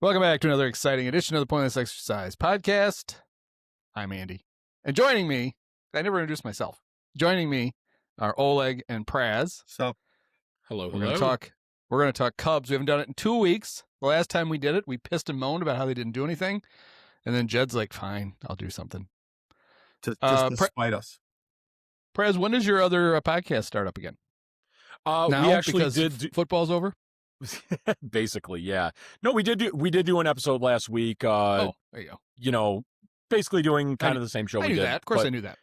Welcome back to another exciting edition of the Pointless Exercise Podcast. I'm Andy. And joining me, I never introduced myself. Joining me are Oleg and Praz. So, We're going to talk Cubs. We haven't done it in 2 weeks. The last time we did it, we pissed and moaned about how they didn't do anything. And then Jed's like, fine, I'll do something. just to spite us. Praz, when does your other podcast start up again? Now, we actually because football's over? Basically, yeah. No, we did do an episode last week. There you go. You know, basically doing kind of the same show I we knew did. that. Of course I knew that.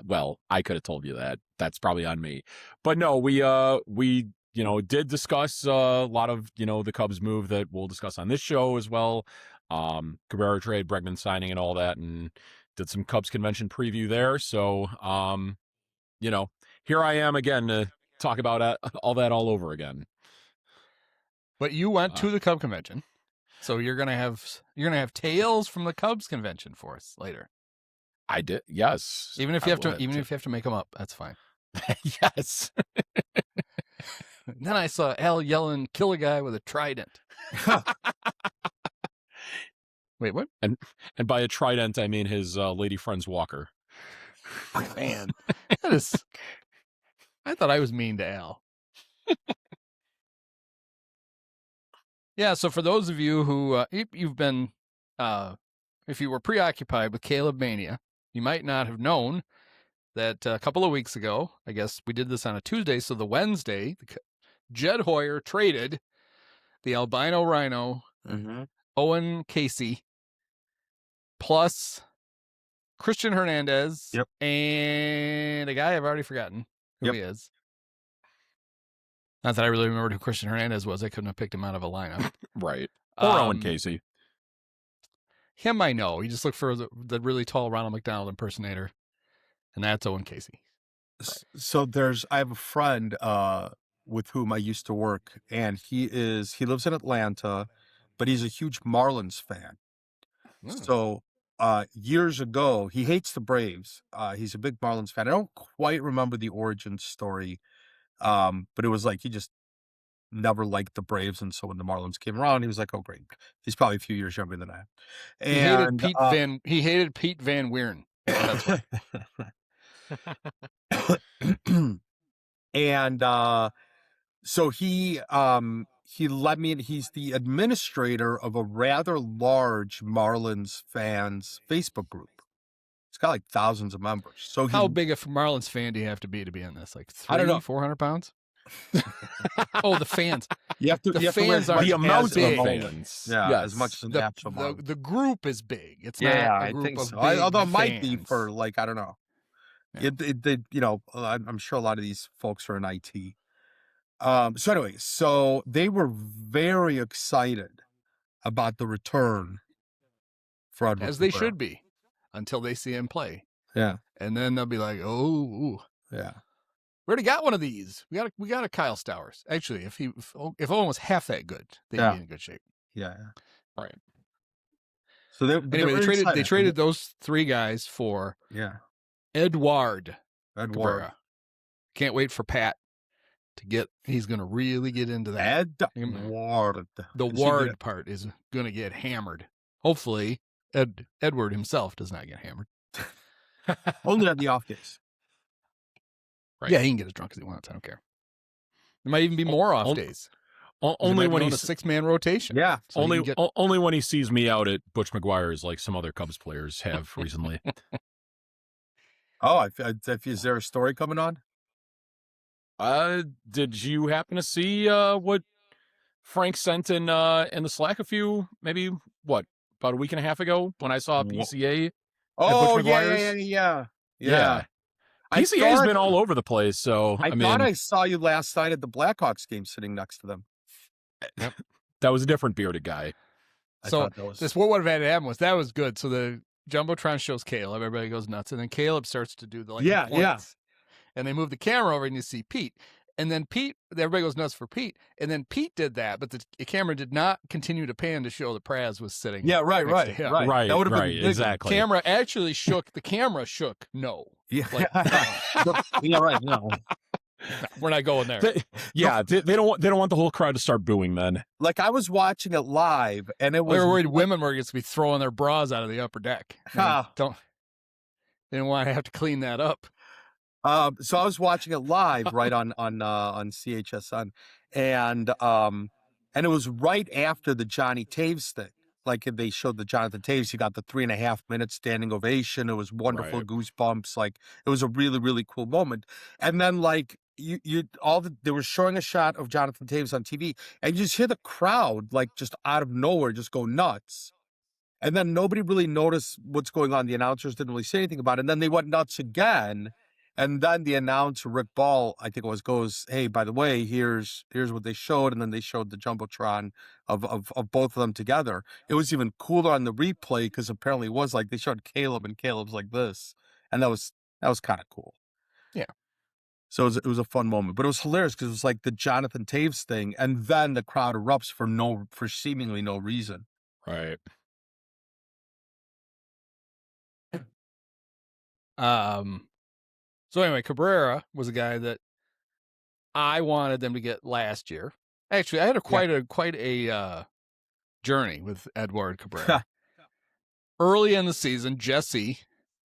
Well, I could have told you that. That's probably on me. But no, we did discuss a lot of, the Cubs move that we'll discuss on this show as well. Cabrera trade, Bregman signing and all that, and did some Cubs convention preview there. So, here I am again to talk about all that all over again. But you went to the Cub convention, so you're gonna have tales from the Cubs convention for us later. I did, yes. Even if you have to make them up, that's fine. Yes. Then I saw Al yelling, "Kill a guy with a trident." Wait, what? And by a trident, I mean his lady friend's walker. Man, that is. I thought I was mean to Al. Yeah, so for those of you who you've been, if you were preoccupied with Caleb Mania, you might not have known that a couple of weeks ago, I guess we did this on a Tuesday, so the Wednesday, Jed Hoyer traded the albino rhino, Owen Casey, plus Christian Hernandez, and a guy I've already forgotten who he is. Not that I really remembered who Christian Hernandez was. I couldn't have picked him out of a lineup. Right. Or Owen Casey. Him I know. He just looked for the really tall Ronald McDonald impersonator. And that's Owen Casey. Right. So I have a friend with whom I used to work, and he lives in Atlanta, but he's a huge Marlins fan. So years ago, he hates the Braves. He's a big Marlins fan. I don't quite remember the origin story, but it was like he just never liked the Braves, and so when the Marlins came around, he was like, "Oh, great!" He's probably a few years younger than I am. And he hated Pete Van Weeren. That's why. And so he let me in. He's the administrator of a rather large Marlins fans Facebook group. It's got like thousands of members. So how big a Marlins fan do you have to be in this? Like I don't know. 400 pounds? Oh, the fans. You have to. The you have fans to are the amount of big. fans. Yeah, yes. as much as the actual Marlins. The group is big. It's yeah, not a I group think of so. big Although it might fans. be for like I don't know. Yeah. I'm sure a lot of these folks are in IT. So anyway, so they were very excited about the return for Edward As they Cabrera. should be, until they see him play. Yeah, And then they'll be like, "Oh, yeah. we already got one of these. We got a Kyle Stowers. Actually, if Owen was half that good, they'd be in good shape." Yeah. Right. So Anyway, they traded those three guys for Edward Cabrera. Can't wait for Pat to get. He's going to really get into that. Edward. The Ward part is going to get hammered. Hopefully, Edward himself does not get hammered. Only on the off days. Right. Yeah, he can get as drunk as he wants. I don't care. There might even be more off days. Only when he's a 6-man rotation. Yeah. So only when he sees me out at Butch McGuire's, like some other Cubs players have recently. Oh, is there a story coming on? Did you happen to see what Frank sent in the Slack about a week and a half ago when I saw PCA? Oh, Butch McGuire's? yeah. PCA's been all over the place, so I thought I saw you last night at the Blackhawks game sitting next to them. Yep. That was a different bearded guy. So what would have had to happen was that was good. So the Jumbotron shows Caleb, everybody goes nuts, and then Caleb starts to do the points. And they move the camera over and you see Pete. And then everybody goes nuts for Pete. And then Pete did that, but the camera did not continue to pan to show that Praz was sitting. Yeah, right. That would have been exactly. The camera actually shook. The camera shook. No. Yeah. Like, yeah, right. No. No, we're not going there. They don't want the whole crowd to start booing then. Like I was watching it live, and it We was were worried women were going to be throwing their bras out of the upper deck. Ha. They didn't want to have to clean that up. So I was watching it live right on CHSN, and it was right after the Johnny Taves thing. Like they showed the Jonathan Taves, he got the 3.5 minute standing ovation. It was wonderful, Right. goosebumps. Like it was a really, really cool moment. And then like they were showing a shot of Jonathan Taves on TV, and you just hear the crowd like just out of nowhere just go nuts. And then nobody really noticed what's going on. The announcers didn't really say anything about it. And then they went nuts again. And then the announcer, Rick Ball, I think it was, goes, "Hey, by the way, here's what they showed." And then they showed the Jumbotron of both of them together. It was even cooler on the replay because apparently it was like they showed Caleb and Caleb's like this. And that was kind of cool. Yeah. So it was a fun moment. But it was hilarious because it was like the Jonathan Taves thing. And then the crowd erupts for seemingly no reason. Right. So anyway, Cabrera was a guy that I wanted them to get last year. Actually, I had quite a journey with Edward Cabrera. Early in the season, Jesse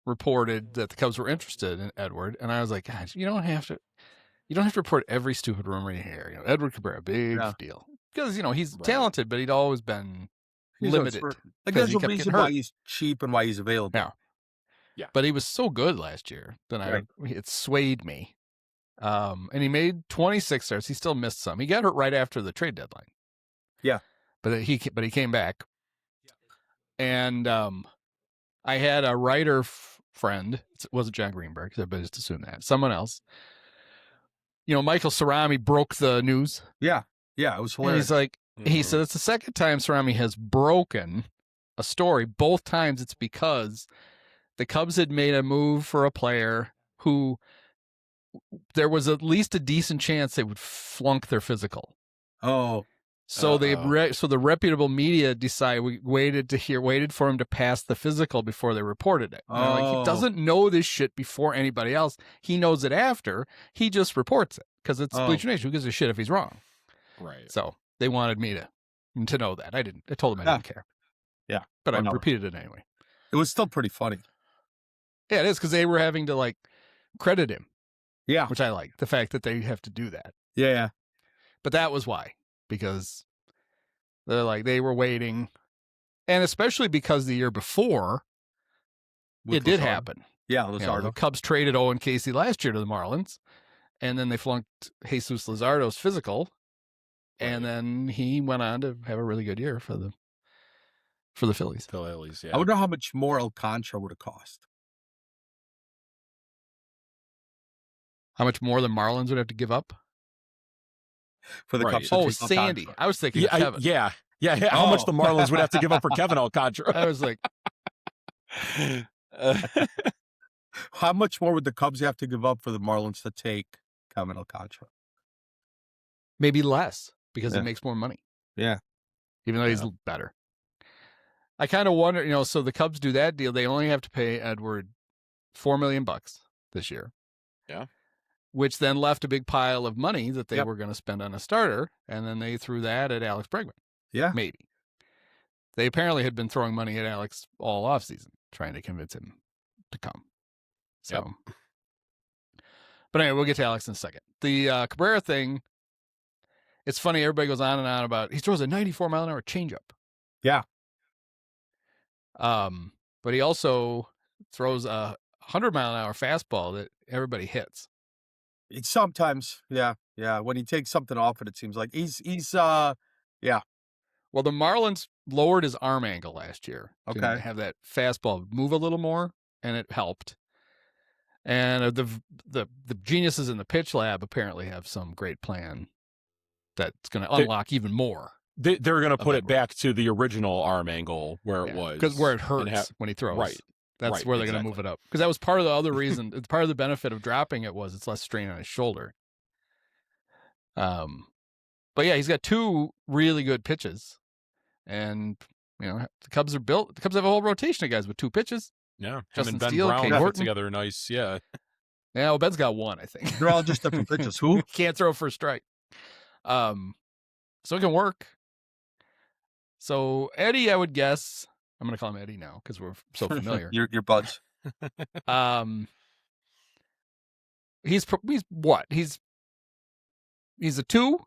reported that the Cubs were interested in Edward, and I was like, "God, you don't have to report every stupid rumor you hear. Edward Cabrera, big deal, because he's talented, but he'd always been limited. Like there's a reason why he's cheap and why he's available. Yeah. But he was so good last year that it swayed me. And he made 26 starts. He still missed some. He got hurt right after the trade deadline. Yeah. But he came back. And I had a writer friend. It wasn't John Greenberg. Everybody just assumed that. Someone else. Michael Cerami broke the news. Yeah. Yeah, it was hilarious. And he's like, he said it's the second time Cerami has broken a story. Both times it's because the Cubs had made a move for a player who there was at least a decent chance they would flunk their physical. Oh. So so the reputable media waited for him to pass the physical before they reported it. Like, he doesn't know this shit before anybody else. He knows it after. He just reports it because it's Bleacher Nation. Who gives a shit if he's wrong? Right. So they wanted me to know that. I didn't. I told them I didn't care. Yeah. But I repeated it anyway. It was still pretty funny. Yeah, it is, because they were having to credit him. Yeah. Which I like, the fact that they have to do that. Yeah. But that was why, because they were waiting, and especially because the year before it did happen. Yeah, Luzardo. The Cubs traded Owen Casey last year to the Marlins, and then they flunked Jesus Luzardo's physical, and then he went on to have a really good year for the Phillies. Yeah. I wonder how much more Alcantara would have cost. How much more the Marlins would have to give up for the Cubs? Oh, Sandy. I was thinking Kevin. Yeah. How much the Marlins would have to give up for Kevin Alcantara? I was like, how much more would the Cubs have to give up for the Marlins to take Kevin Alcantara? Maybe less, because he makes more money. Yeah. Even though he's better. I kind of wonder, so the Cubs do that deal. They only have to pay Edward $4 million this year. Yeah. Which then left a big pile of money that they were going to spend on a starter, and then they threw that at Alex Bregman. Yeah. Maybe. They apparently had been throwing money at Alex all offseason, trying to convince him to come. So, But anyway, we'll get to Alex in a second. The Cabrera thing, it's funny, everybody goes on and on about, he throws a 94-mile-an-hour changeup. Yeah. But he also throws a 100-mile-an-hour fastball that everybody hits. Sometimes, yeah. When he takes something off it seems like he's yeah. Well, the Marlins lowered his arm angle last year to have that fastball move a little more, and it helped. And the geniuses in the pitch lab apparently have some great plan that's going to unlock even more. They're going to put it back to the original arm angle where it was, because where it hurts when he throws. Right. That's where they're going to move it up. Because that was part of the other reason. It's part of the benefit of dropping it was it's less strain on his shoulder. But yeah, he's got two really good pitches, and the Cubs are built. The Cubs have a whole rotation of guys with two pitches. Yeah, Justin him and Ben Steele, Brown Kate put Horton together nice. Yeah, Yeah, well, Ben's got one, I think. They're all just different pitches. Who? Can't throw for a strike. So it can work. So Eddie, I would guess, I'm going to call him Eddie now because we're so familiar. your buds. He's what? He's a 2.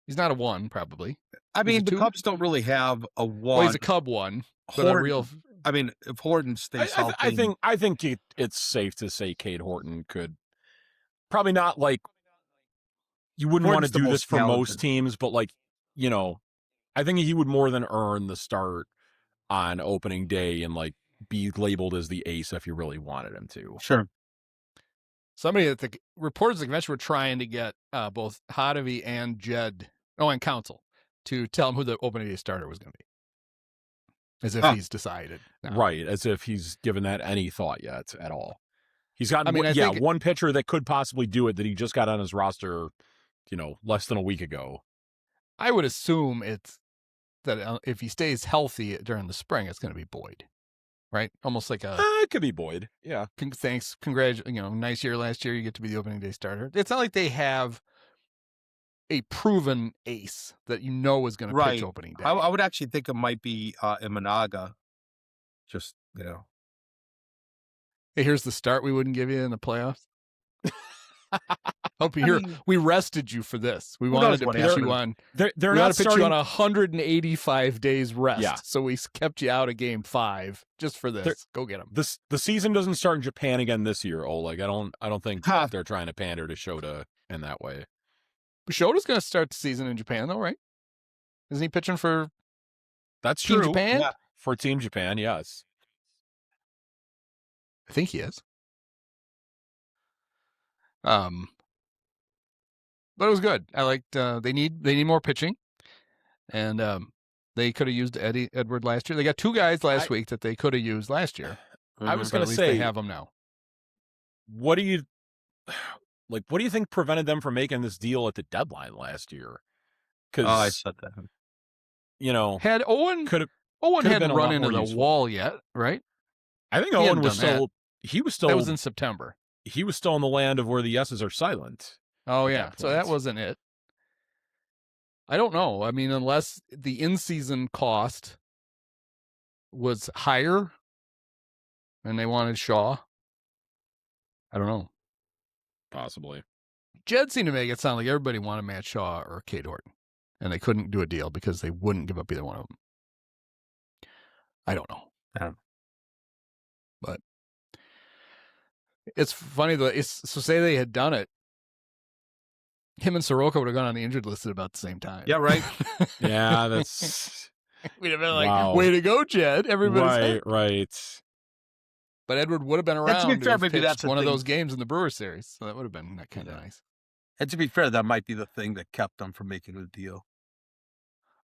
He's not a 1, probably. I He's a mean, the 2? Cubs don't really have a 1. Well, he's a Cub 1, but a real. I mean, if Horton stays healthy, I think it's safe to say Cade Horton could probably not like. You wouldn't want to do this for most teams, but like, you know, I think he would more than earn the start on opening day and like be labeled as the ace if you really wanted him to. Sure. Somebody at the reporters at the convention were trying to get both Hadavi and Jed, and Counsell, to tell him who the opening day starter was going to be. As if he's decided. Now. Right, as if he's given that any thought yet at all. He's got, one pitcher that could possibly do it that he just got on his roster, less than a week ago. I would assume it's that if he stays healthy during the spring, it's going to be Boyd, right? Almost like it could be Boyd. Yeah. Thanks. Nice year last year. You get to be the opening day starter. It's not like they have a proven ace that is going to pitch opening day. I would actually think it might be Imanaga. Just, Hey, here's the start we wouldn't give you in the playoffs. Hope we rested you for this. We wanted to pitch you on. They're not pitch you on 185 days rest. Yeah. So we kept you out of game 5 just for this. Go get them. The season doesn't start in Japan again this year, Oleg. I don't think they're trying to pander to Shota in that way. Shota's going to start the season in Japan, though, right? Isn't he pitching for? That's Team true. Japan? Yeah. For Team Japan, yes. I think he is. But it was good. I liked. They need more pitching, and they could have used Edward last year. They got 2 guys last week that they could have used last year. I was going to say they have them now. What do you think prevented them from making this deal at the deadline last year? Because I said that. Had Owen hadn't run into the wall yet, right? I think Owen was still. He was still. That was in September. He was still in the land of where the yeses are silent. Oh yeah, so that wasn't it. I don't know. I mean, unless the in-season cost was higher, and they wanted Shaw. I don't know. Possibly. Jed seemed to make it sound like everybody wanted Matt Shaw or Cade Horton, and they couldn't do a deal because they wouldn't give up either one of them. I don't know. But it's funny though. So say they had done it, him and Soroka would have gone on the injured list at about the same time. Yeah, right. Yeah, that's. We'd have been like, "Way to go, Jed!" Everybody's right. But Edward would have been around. To be fair, maybe that's one of those games in the Brewer series, so that would have been kind of nice. And to be fair, that might be the thing that kept them from making a deal.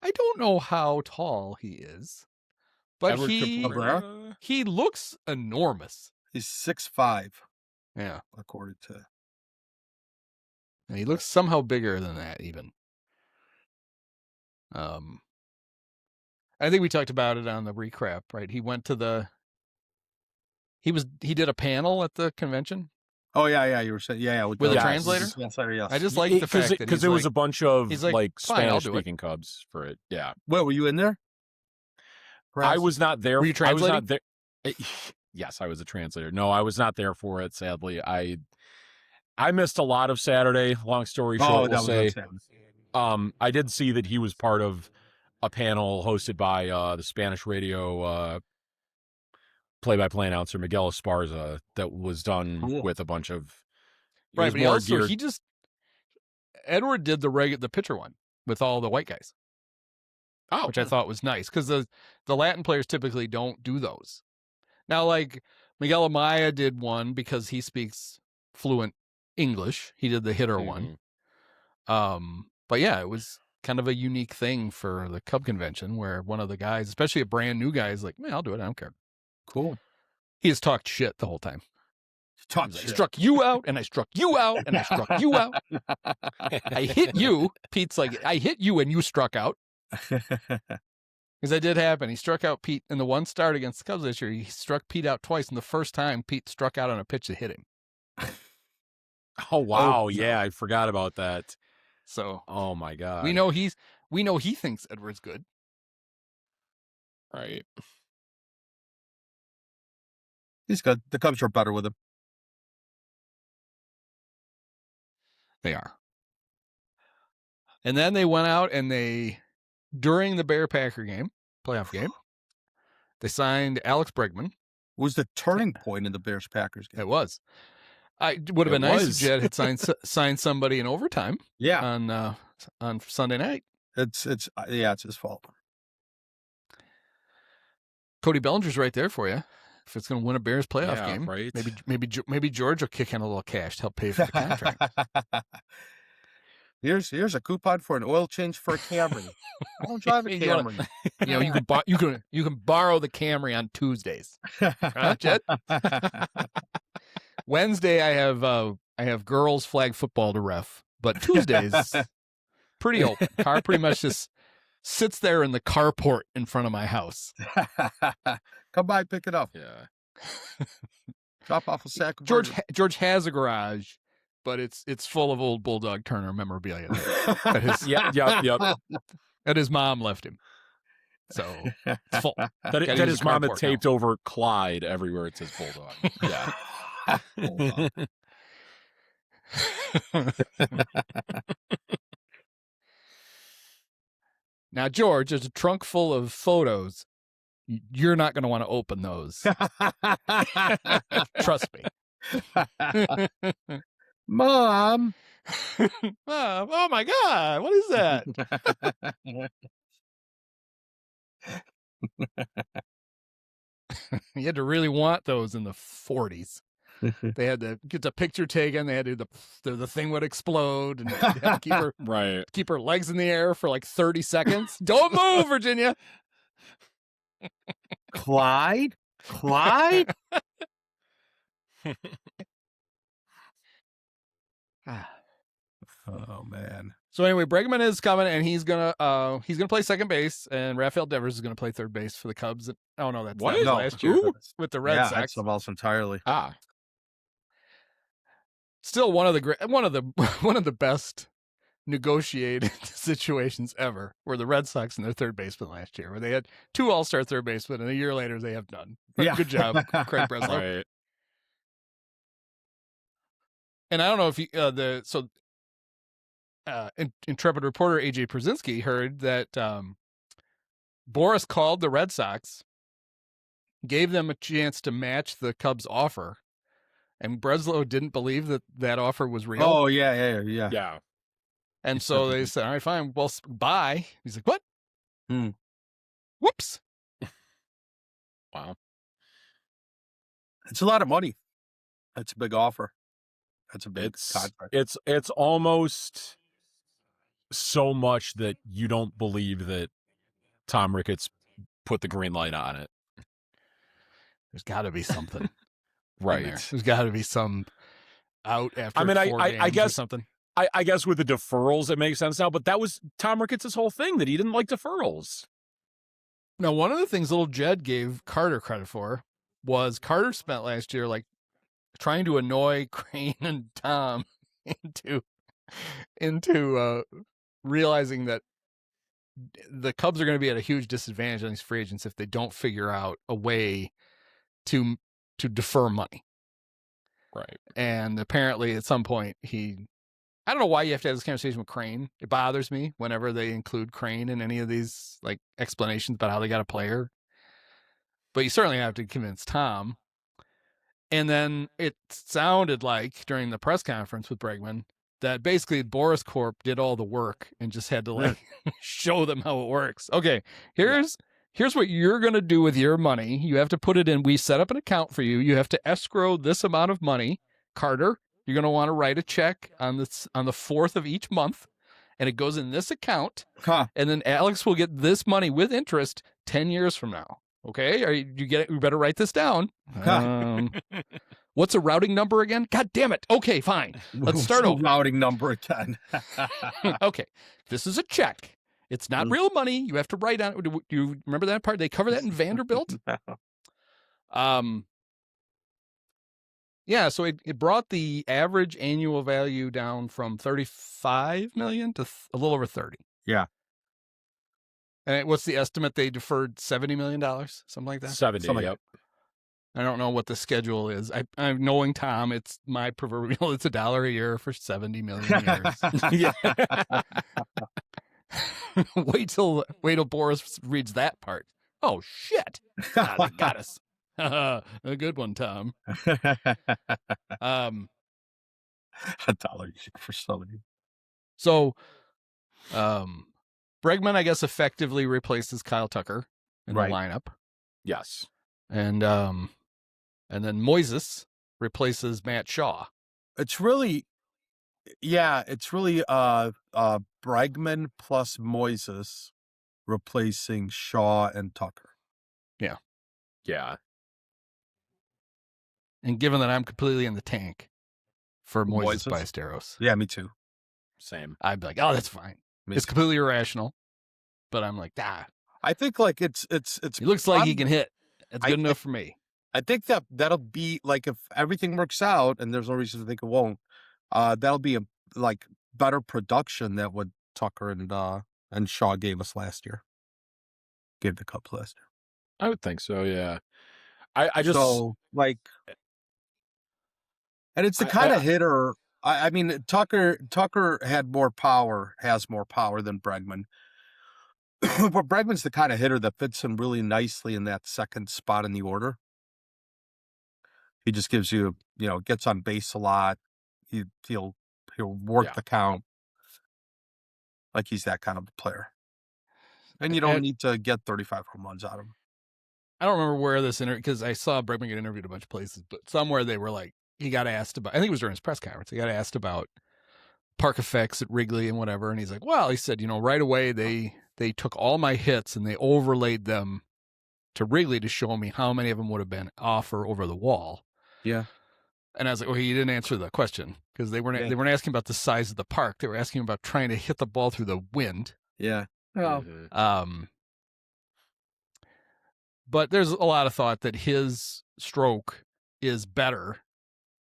I don't know how tall he is, but Edward he looks enormous. He's 6'5". Yeah, according to. And he looks somehow bigger than that, even. I think we talked about it on the recap, right? He went to he did a panel at the convention. Oh yeah, you were saying with a translator. Yes. I just like the fact that because there was a bunch of Spanish-speaking Cubs for it. Yeah. Well, were you in there? I was not there. Were you translating? I was not there. Yes, I was a translator. No, I was not there for it. Sadly, I missed a lot of Saturday. Long story short, we'll say. I did see that he was part of a panel hosted by the Spanish radio play-by-play announcer Miguel Esparza that was done with a bunch of right. But Edward did the pitcher one with all the white guys, which I thought was nice because the Latin players typically don't do those. Now, like Miguel Amaya did one because he speaks fluent English. He did the hitter one. But yeah, it was kind of a unique thing for the Cub convention where one of the guys, especially a brand new guy, is like, "Man, I'll do it. I don't care." Cool. He just talked shit the whole time. I struck you out, and I struck you out, and I struck you out. I hit you. Pete's like, I hit you, and you struck out. Because that did happen. He struck out Pete in the one start against the Cubs this year. He struck Pete out twice, and the first time Pete struck out on a pitch that hit him. Oh wow, Oh, yeah, I forgot about that. So Oh my god. we know he thinks Edward's good. Right. he's good. The Cubs are better with him. They are. And then they went out and during the Bear-Packer game, playoff game, they signed Alex Bregman. It was the turning point in the Bears-Packers game. It was. It would have been nice if Jed had signed somebody in overtime. Yeah, on Sunday night. it's his fault. Cody Bellinger's right there for you. If it's going to win a Bears playoff game, right? Maybe George will kick in a little cash to help pay for the contract. Here's a coupon for an oil change for a Camry. I don't drive a Camry. You can borrow the Camry on Tuesdays. Huh, Jed? Wednesday I have girls flag football to ref, but Tuesdays pretty open. Car pretty much just sits there in the carport in front of my house. Come by, pick it up. Yeah. Drop off a sack of George has a garage, but it's full of old Bulldog Turner memorabilia that his mom left him. So it's full. That his mom had taped over Clyde everywhere it says Bulldog. Yeah. Now, George, there's a trunk full of photos. You're not going to want to open those. Trust me. Mom. Oh my God. What is that? You had to really want those in the 40s. They had to get the picture taken. They had to the thing would explode, and they had to keep her keep her legs in the air for like 30 seconds. Don't move, Virginia. Clyde. Oh man. So anyway, Bregman is coming, and he's gonna play second base, and Rafael Devers is gonna play third base for the Cubs. Oh no, that was last year with the Red Sox. That's else entirely. Still one of the best negotiated situations ever were the Red Sox and their third baseman last year, where they had 2 all-star third basemen, and a year later they have none. Yeah. Good job, Craig Breslow. Right. And I don't know if you intrepid reporter AJ Przinsky heard that Boris called the Red Sox, gave them a chance to match the Cubs' offer, and Breslow didn't believe that offer was real. Oh yeah. And so they said, "All right, fine. Well, bye." He's like, "What? Whoops." Wow. It's a lot of money. That's a big offer. That's a big contract. It's almost so much that you don't believe that Tom Ricketts put the green light on it. There's got to be something. Right. There's got to be some out after I guess or something. I guess with the deferrals it makes sense now, but that was Tom Ricketts' whole thing, that he didn't like deferrals. Now, one of the things little Jed gave Carter credit for was Carter spent last year like trying to annoy Crane and Tom into realizing that the Cubs are going to be at a huge disadvantage on these free agents if they don't figure out a way to defer money. Right. And apparently at some point I don't know why you have to have this conversation with Crane. It bothers me whenever they include Crane in any of these like explanations about how they got a player. But you certainly have to convince Tom. And then it sounded like during the press conference with Bregman that basically Boris Corp did all the work and just had to like show them how it works. Okay, here's what you're going to do with your money. You have to put it in. We set up an account for you. You have to escrow this amount of money. Carter, you're going to want to write a check on the 4th of each month, and it goes in this account. And then Alex will get this money with interest 10 years from now. Okay, you get it? You better write this down. What's a routing number again? God damn it. Okay, fine. Let's start over. Routing number again. Okay, this is a check. It's not real money. You have to write on it. Do you remember that part? They cover that in Vanderbilt. Yeah, so it brought the average annual value down from 35 million to a little over 30. Yeah. And what's the estimate? They deferred $70 million, something like that. 70. Something Yep. I don't know what the schedule is. I'm knowing Tom. It's my proverbial. It's $1 a year for 70 million years. Yeah. wait till Boris reads that part. Oh shit! Ah, they got us. A good one, Tom. $1 for somebody. So, Bregman, I guess, effectively replaces Kyle Tucker in Right. the lineup, Yes. and then Moises replaces Matt Shaw. It's really Bregman plus Moises replacing Shaw and Tucker. Yeah. And given that I'm completely in the tank for Moises Moises? Ballesteros, Yeah, me too. Same. I'd be like, oh, that's fine. Me It's too. completely irrational, but I'm like, I think like it's he looks like he can hit. That's good enough for me. I think that'll be like, if everything works out, and there's no reason to think it won't, that'll be a like better production than what Tucker and Shaw gave us last year. Gave the Cubs last year. I would think so. Yeah. I just So like, and it's the kind of hitter. I mean, Tucker has more power than Bregman. But Bregman's the kind of hitter that fits in really nicely in that second spot in the order. He just gives you, gets on base a lot. He'll work the count. Like he's that kind of a player. And you don't need to get 35 home runs out of him. I don't remember where this because I saw Bregman get interviewed a bunch of places, but somewhere they were like, he got asked about, I think it was during his press conference, he got asked about park effects at Wrigley and whatever. And he's like, well, he said, right away they took all my hits and they overlaid them to Wrigley to show me how many of them would have been off or over the wall. Yeah. And I was like, well, you didn't answer the question because they weren't asking about the size of the park. They were asking about trying to hit the ball through the wind. Yeah. Well, but there's a lot of thought that his stroke is better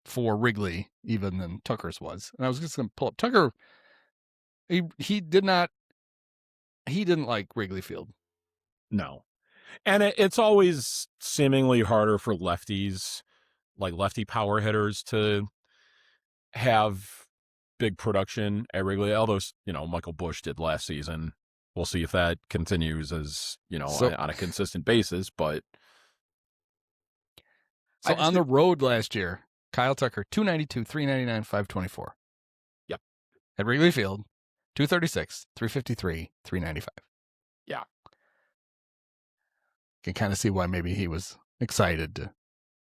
for Wrigley even than Tucker's was. And I was just going to pull up Tucker. He didn't like Wrigley Field. No. And it's always seemingly harder for lefties, like lefty power hitters, to have big production at Wrigley. Although, Michael Busch did last season. We'll see if that continues as, on a consistent basis. But so on the road last year, Kyle Tucker, 292, 399, 524. Yep. At Wrigley Field, 236, 353, 395. Yeah. Can kind of see why maybe he was excited to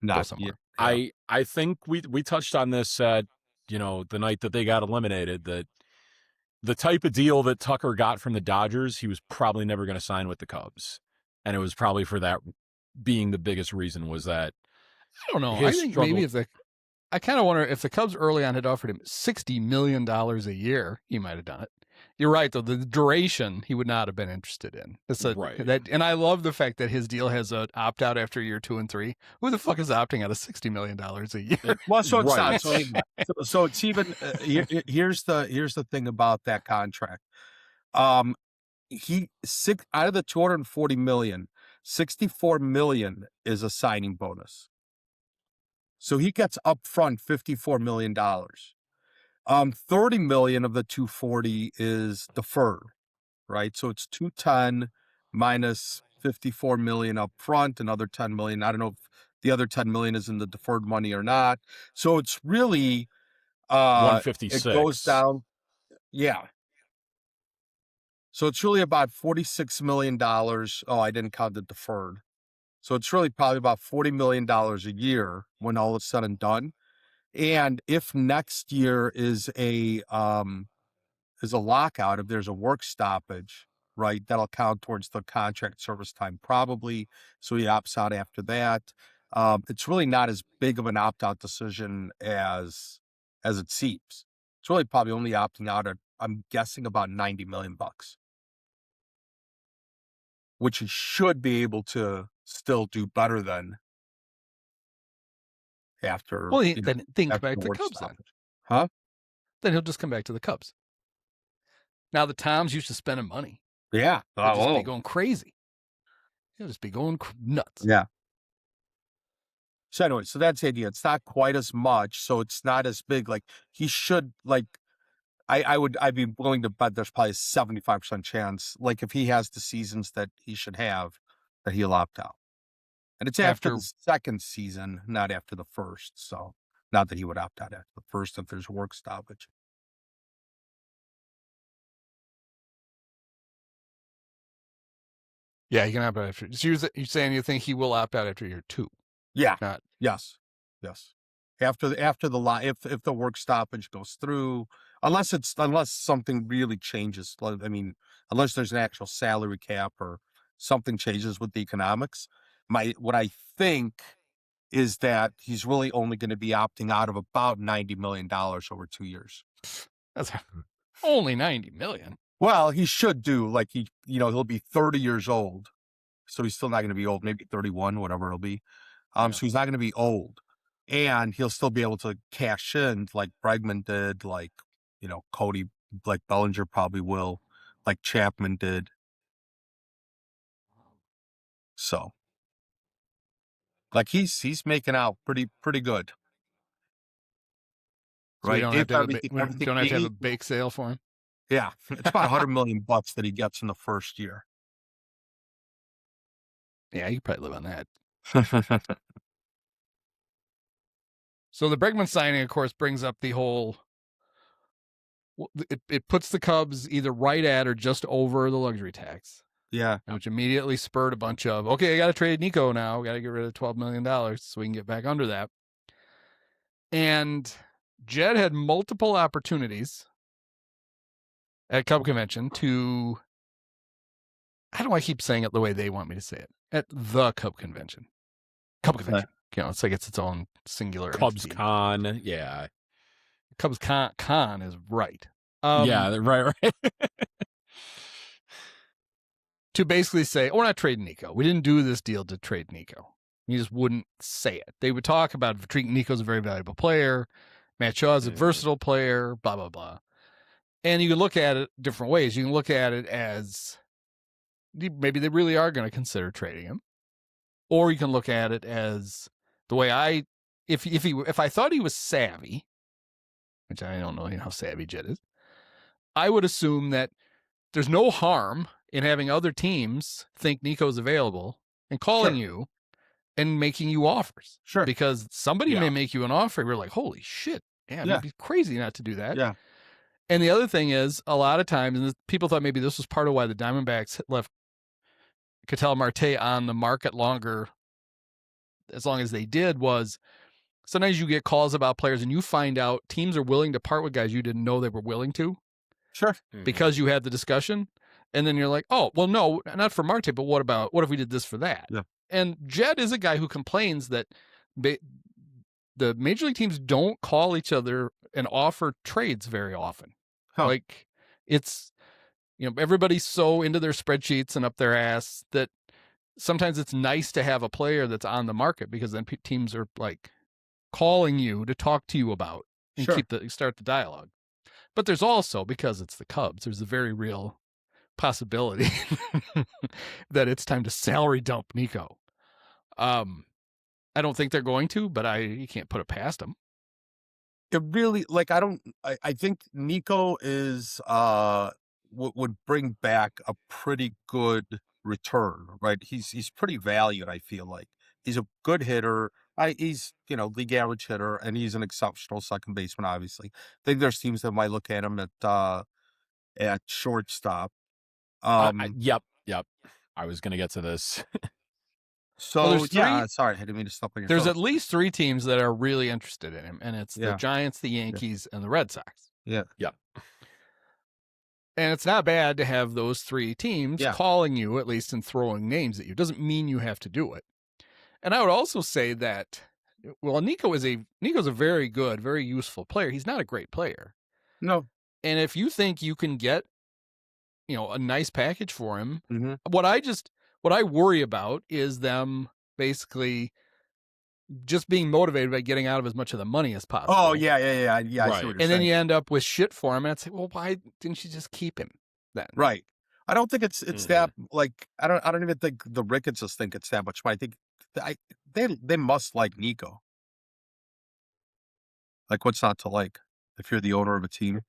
go somewhere. Yeah. I think we touched on this at, the night that they got eliminated, that the type of deal that Tucker got from the Dodgers, he was probably never going to sign with the Cubs. And it was probably for that being the biggest reason, was that, I don't know. I think maybe I kind of wonder if the Cubs early on had offered him $60 million a year, he might have done it. You're right, though. The duration he would not have been interested in. Right. And I love the fact that his deal has an opt out after year 2 and 3. Who the fuck is opting out of $60 million a year? Well, so it's Right. not. So it's even. Here's the thing about that contract. He out of the 240 million, 64 million is a signing bonus. So he gets upfront $54 million. 30 million of the 240 is deferred, right? So it's 210 minus 54 million up front, another 10 million. I don't know if the other 10 million is in the deferred money or not. So it's really 156. It goes down. Yeah. So it's really about $46 million. Oh, I didn't count the deferred. So it's really probably about $40 million a year when all is said and done. And if next year is a lockout, if there's a work stoppage, right, that'll count towards the contract service time probably. So he opts out after that. It's really not as big of an opt-out decision as it seems. It's really probably only opting out at, I'm guessing, about $90 million, which he should be able to still do better than after. Well, You know, then come after back the to the work Cubs then. stoppage. Huh? Then he'll just come back to the Cubs. Now the Toms used to spending money. Yeah. He'll just be going crazy. He'll just be going nuts. Yeah. So anyway, so that's the idea. It's not quite as much, so it's not as big. Like he should like. I'd be willing to bet there's probably a 75% chance, like if he has the seasons that he should have, that he'll opt out. And it's after the second season, not after the first. So not that he would opt out after the first if there's a work stoppage. Yeah, he can opt out after. So you're saying you think he will opt out after year 2? Yeah. Not. Yes. After if the work stoppage goes through, unless something really changes. I mean, unless there's an actual salary cap or something changes with the economics. What I think is that he's really only going to be opting out of about $90 million over 2 years. That's only $90 million. Well, he should do like he'll be 30 years old, so he's still not going to be old. Maybe 31, whatever it'll be. So he's not going to be old, and he'll still be able to cash in like Bregman did, like Cody, like Bellinger probably will, like Chapman did. So, like he's making out pretty good. So Right? we don't have to have a bake sale for him. Yeah, it's about $100 million that he gets in the first year. Yeah, you could probably live on that. So the Bregman signing, of course, brings up the whole. It puts the Cubs either right at or just over the luxury tax. Yeah, which immediately spurred a bunch of, okay, I got to trade Nico now. Got to get rid of $12 million so we can get back under that. And Jed had multiple opportunities at Cub Convention to, how do I keep saying it the way they want me to say it? At the Cub Convention. Cub Convention. It's like it's its own singular Cubs entity. Con. Yeah. Cubs Con is right. Yeah, right. To basically say, we're not trading Nico. We didn't do this deal to trade Nico. He just wouldn't say it. They would talk about treating Nico as a very valuable player. Matt Shaw is a versatile player, blah, blah, blah. And you can look at it different ways. You can look at it as maybe they really are going to consider trading him. Or you can look at it as the way if I thought he was savvy, which I don't know how savvy Jed is, I would assume that there's no harm in having other teams think Nico's available and calling you and making you offers. Sure. Because somebody may make you an offer. You're like, holy shit. Yeah, it'd be crazy not to do that. Yeah. And the other thing is, a lot of times, and people thought maybe this was part of why the Diamondbacks left Ketel Marte on the market as long as they did, was sometimes you get calls about players and you find out teams are willing to part with guys you didn't know they were willing to. Sure. Because you had the discussion. And then you're like, oh, well, no, not for Marte, but what if we did this for that? Yeah. And Jed is a guy who complains that the major league teams don't call each other and offer trades very often. Huh. Like it's, everybody's so into their spreadsheets and up their ass that sometimes it's nice to have a player that's on the market, because then teams are like calling you to talk to you about and start the dialogue. But there's also, because it's the Cubs, there's a very real possibility that it's time to salary dump Nico. I don't think they're going to, but you can't put it past them. It really, I think Nico is would bring back a pretty good return, right? He's pretty valued, I feel like. He's a good hitter. He's league average hitter, and he's an exceptional second baseman, obviously. I think there's teams that might look at him at shortstop. Yep. I was gonna get to this. So sorry, I didn't mean to stop on your There's thought. at least 3 teams that are really interested in him, and it's the Giants, the Yankees, and the Red Sox. Yeah. And it's not bad to have those 3 teams calling you, at least, and throwing names at you. Doesn't mean you have to do it. And I would also say that, well, Nico's a very good, very useful player. He's not a great player. No. And if you think you can get, a nice package for him, Mm-hmm. what I worry about is them basically just being motivated by getting out of as much of the money as possible. Oh yeah. I see Right. what you're And then saying. you end up with shit for him, and it's like, well, why didn't you just keep him then? Right. I don't think it's that like I don't even think the Ricketts think it's that much money. I think they must like Nico. Like what's not to like if you're the owner of a team?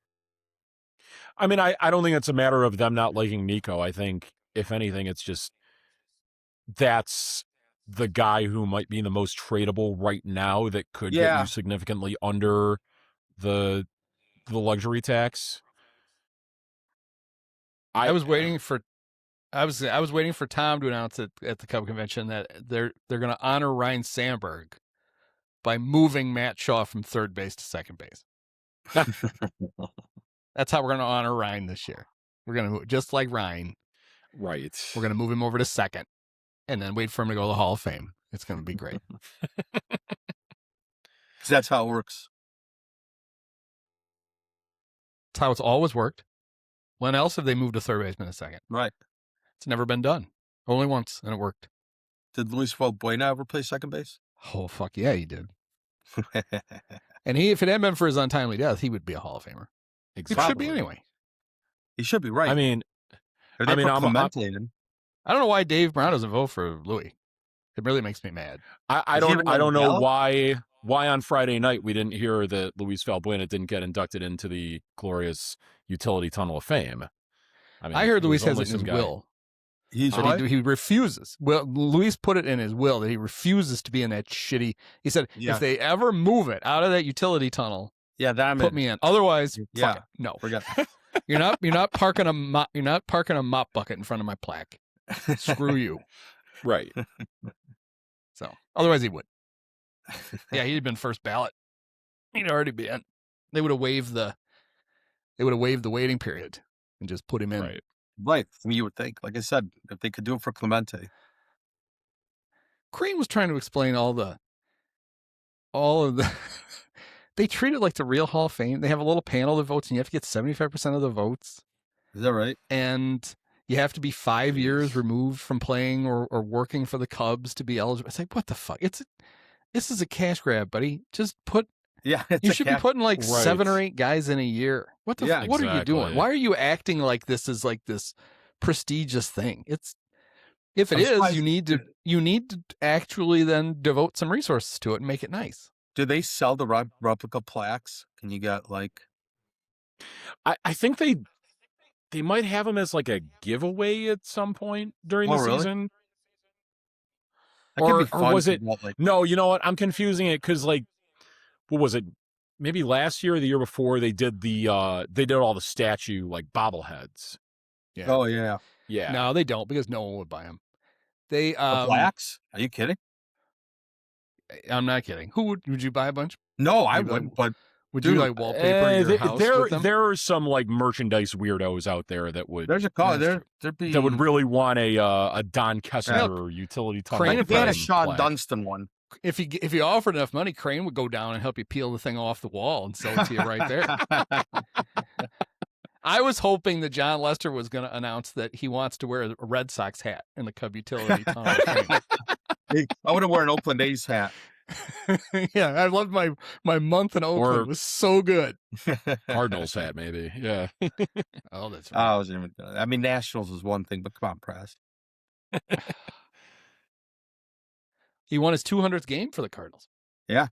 I mean, I don't think it's a matter of them not liking Nico. I think if anything, it's just that's the guy who might be the most tradable right now that could get Yeah. you significantly under the luxury tax. I was waiting for Tom to announce at the Cub convention that they're going to honor Ryan Sandberg by moving Matt Shaw from third base to second base. That's how we're going to honor Ryan this year. We're going to, just like Ryan, Right. we're going to move him over to second and then wait for him to go to the Hall of Fame. It's going to be great. That's how it works. That's how it's always worked. When else have they moved a third baseman to second? Right. It's never been done. Only once, and it worked. Did Luis Valbuena ever play second base? Oh, fuck yeah, he did. And if it hadn't been for his untimely death, he would be a Hall of Famer. Exactly. He should be anyway. He should be, right. I mean, I'm I don't know why Dave Brown doesn't vote for Louis. It really makes me mad. I don't know why on Friday night we didn't hear that Luis Valbuena didn't get inducted into the glorious Utility Tunnel of Fame. I mean, I heard Luis has it in his will. He refuses. Well, Luis put it in his will that he refuses to be in that shitty. He said, if they ever move it out of that utility tunnel, put me in. Otherwise, fuck it. No, forget. You're not parking a mop bucket in front of my plaque. Screw you. Right. So otherwise he would. Yeah, he'd been first ballot. He'd already been. They would have waived the waiting period and just put him in. Right. I mean, you would think. Like I said, if they could do it for Clemente. Crane was trying to explain all of the they treat it like the real Hall of Fame. They have a little panel that votes, and you have to get 75% of the votes. Is that right? And you have to be 5 years removed from playing or working for the Cubs to be eligible. It's like, what the fuck? This is a cash grab, buddy. Just put. Yeah, you should be putting like 7 or 8 guys in a year. What the? What are you doing? Why are you acting like this is like this prestigious thing? If it is, you need to actually then devote some resources to it and make it nice. Do they sell the replica plaques? Can you get like? I think they might have them as like a giveaway at some point during the season. Or was it? No, you know what? I'm confusing it because like, what was it? Maybe last year or the year before they did all the statue like bobbleheads. Yeah. Oh yeah. Yeah. No, they don't because no one would buy them. They the plaques? Are you kidding? I'm not kidding. Would you buy a bunch? No, I wouldn't. But would you like wallpaper your house with them? There are some like merchandise weirdos out there that would. There's a call that would really want a Don Kessler utility tunnel. Crane a Sean Dunston one. If you offered enough money, Crane would go down and help you peel the thing off the wall and sell it to you right there. I was hoping that John Lester was going to announce that he wants to wear a Red Sox hat in the Cub Utility Tunnel. I would have worn an Oakland A's hat. Yeah, I loved my month in Oakland. It was so good. Cardinals hat, maybe. Yeah. Oh, that's right. I mean, Nationals is one thing, but come on, Praz. He won his 200th game for the Cardinals. Yeah,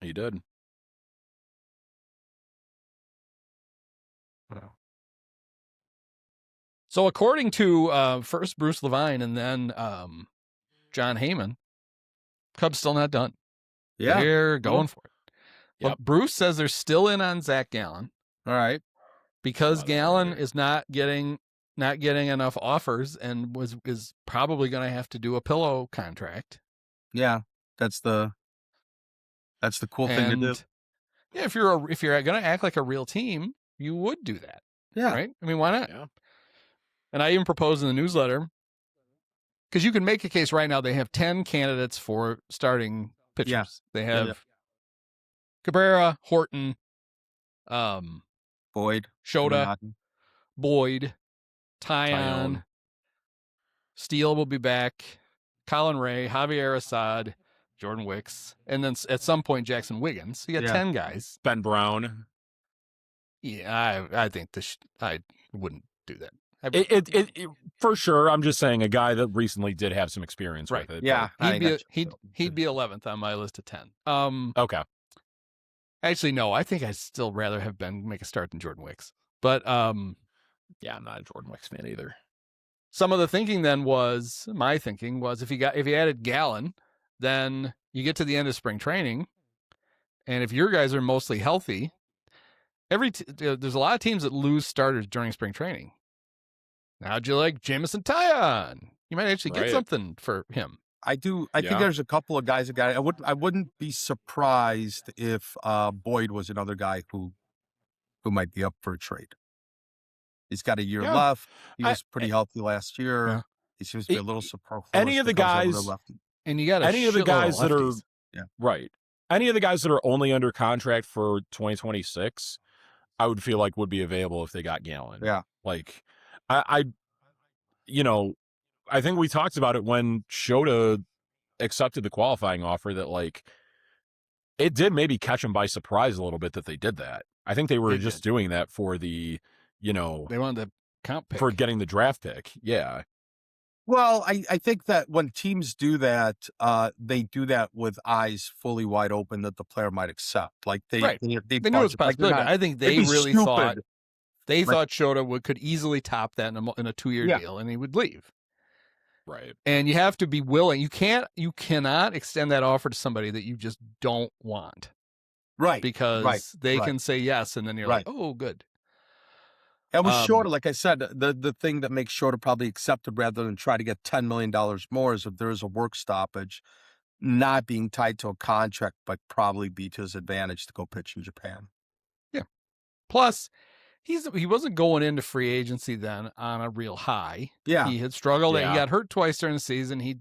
he did. So according to first Bruce Levine and then John Heyman, Cubs still not done. Yeah, they're going for it. Yep. But Bruce says they're still in on Zach Gallen. All right, because Gallen is not getting enough offers and is probably going to have to do a pillow contract. Yeah, that's the cool thing to do. Yeah, if you're going to act like a real team, you would do that. Yeah, right. I mean, why not? Yeah. And I even proposed in the newsletter, because you can make a case right now. They have 10 candidates for starting pitchers. Yeah. They have Cabrera, Horton, Boyd, Shota, Boyd, Tyon. Steele will be back. Colin Ray, Javier Assad, Jordan Wicks, and then at some point Jackson Wiggins. You got 10 guys. Ben Brown. Yeah, I think I wouldn't do that. It for sure. I'm just saying a guy that recently did have some experience with it. Yeah, he'd be 11th on my list of 10. Okay. Actually, no, I think I'd still rather have Ben make a start than Jordan Wicks. But yeah, I'm not a Jordan Wicks fan either. Some of the thinking then was my thinking was if you added Gallon, then you get to the end of spring training, and if your guys are mostly healthy, there's a lot of teams that lose starters during spring training. How'd you like Jamison Tyon? You might actually get something for him. I do. I think there's a couple of guys that got it. I wouldn't be surprised if Boyd was another guy who might be up for a trade. He's got a year left. He was pretty healthy last year. Yeah. He seems to be a little superfluous. Any of the guys, and you got any of the guys that are right. Any of the guys that are only under contract for 2026, I would feel like would be available if they got Gallon. Yeah, like I think we talked about it when Shota accepted the qualifying offer that like it did maybe catch him by surprise a little bit that they did that. I think they were just doing that for the, they wanted the comp pick. For getting the draft pick. Yeah. Well, I think that when teams do that, they do that with eyes fully wide open that the player might accept. Like they knew it was possible. I think they really thought Shota could easily top that in a 2-year deal, and he would leave. Right. And you have to be willing. You cannot extend that offer to somebody that you just don't want. Right. Because they can say yes, and then you're like, oh, good. And with Shota, like I said, the thing that makes Shota probably accept it rather than try to get $10 million more is if there is a work stoppage, not being tied to a contract, but probably be to his advantage to go pitch in Japan. Yeah. Plus, he wasn't going into free agency then on a real high. Yeah. He had struggled. Yeah. He got hurt twice during the season. He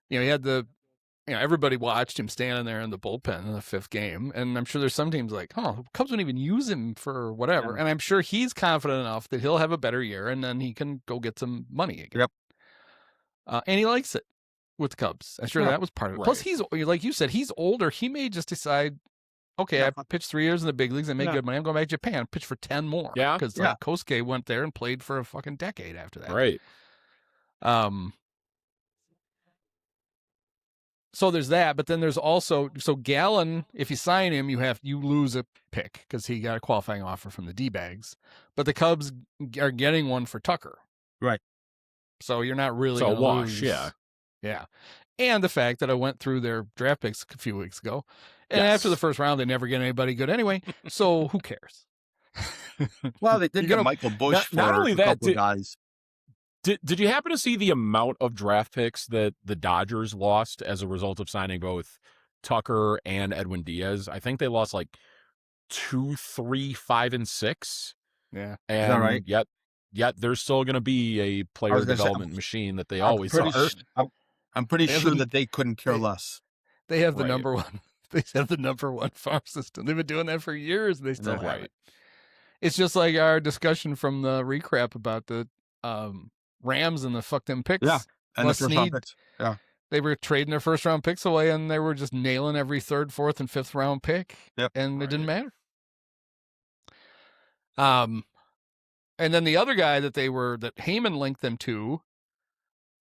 had everybody watched him standing there in the bullpen in the 5th game. And I'm sure there's some teams like, Cubs wouldn't even use him for whatever. Yeah. And I'm sure he's confident enough that he'll have a better year and then he can go get some money again. Yep. And he likes it with the Cubs. I'm sure that was part of it. Right. Plus, he's, like you said, he's older. He may just decide, okay, I pitched 3 years in the big leagues and made good money. I'm going back to Japan, pitch for 10 more. Yeah. Because Kosuke went there and played for a fucking decade after that. Right. So there's that, but then there's also Gallon. If you sign him, you lose a pick because he got a qualifying offer from the D-bags. But the Cubs are getting one for Tucker, right? So you're not really a lose. wash, yeah. And the fact that I went through their draft picks a few weeks ago, and after the first round, they never get anybody good anyway. So who cares? Well, they did get Michael Busch for not only a that, couple guys. Did you happen to see the amount of draft picks that the Dodgers lost as a result of signing both Tucker and Edwin Diaz? I think they lost like 2, 3, 5, and 6. Yeah. And is that right? Yet there's still going to be a player development machine that they always are. I'm pretty sure that they couldn't care less. They have the number one. They have the number one farm system. They've been doing that for years. And they still have it. It's just like our discussion from the recap about the Rams and the fuck them picks. Yeah. And Les the first round picks. Yeah. They were trading their first round picks away and they were just nailing every 3rd, 4th, and 5th round pick. Yep. And it didn't matter. And then the other guy that Heyman linked them to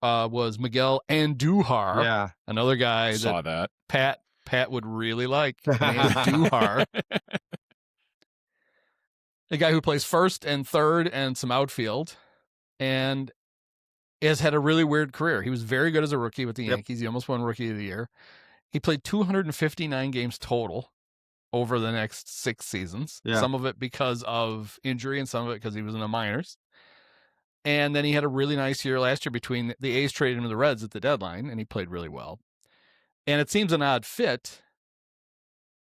was Miguel Andujar. Yeah. Another guy that Pat would really like. Andujar. A guy who plays 1st and 3rd and some outfield. And has had a really weird career. He was very good as a rookie with the Yankees. He almost won Rookie of the Year. He played 259 games total over the next 6 seasons. Yeah. Some of it because of injury and some of it because he was in the minors. And then he had a really nice year last year between the A's traded him to the Reds at the deadline, and he played really well. And it seems an odd fit.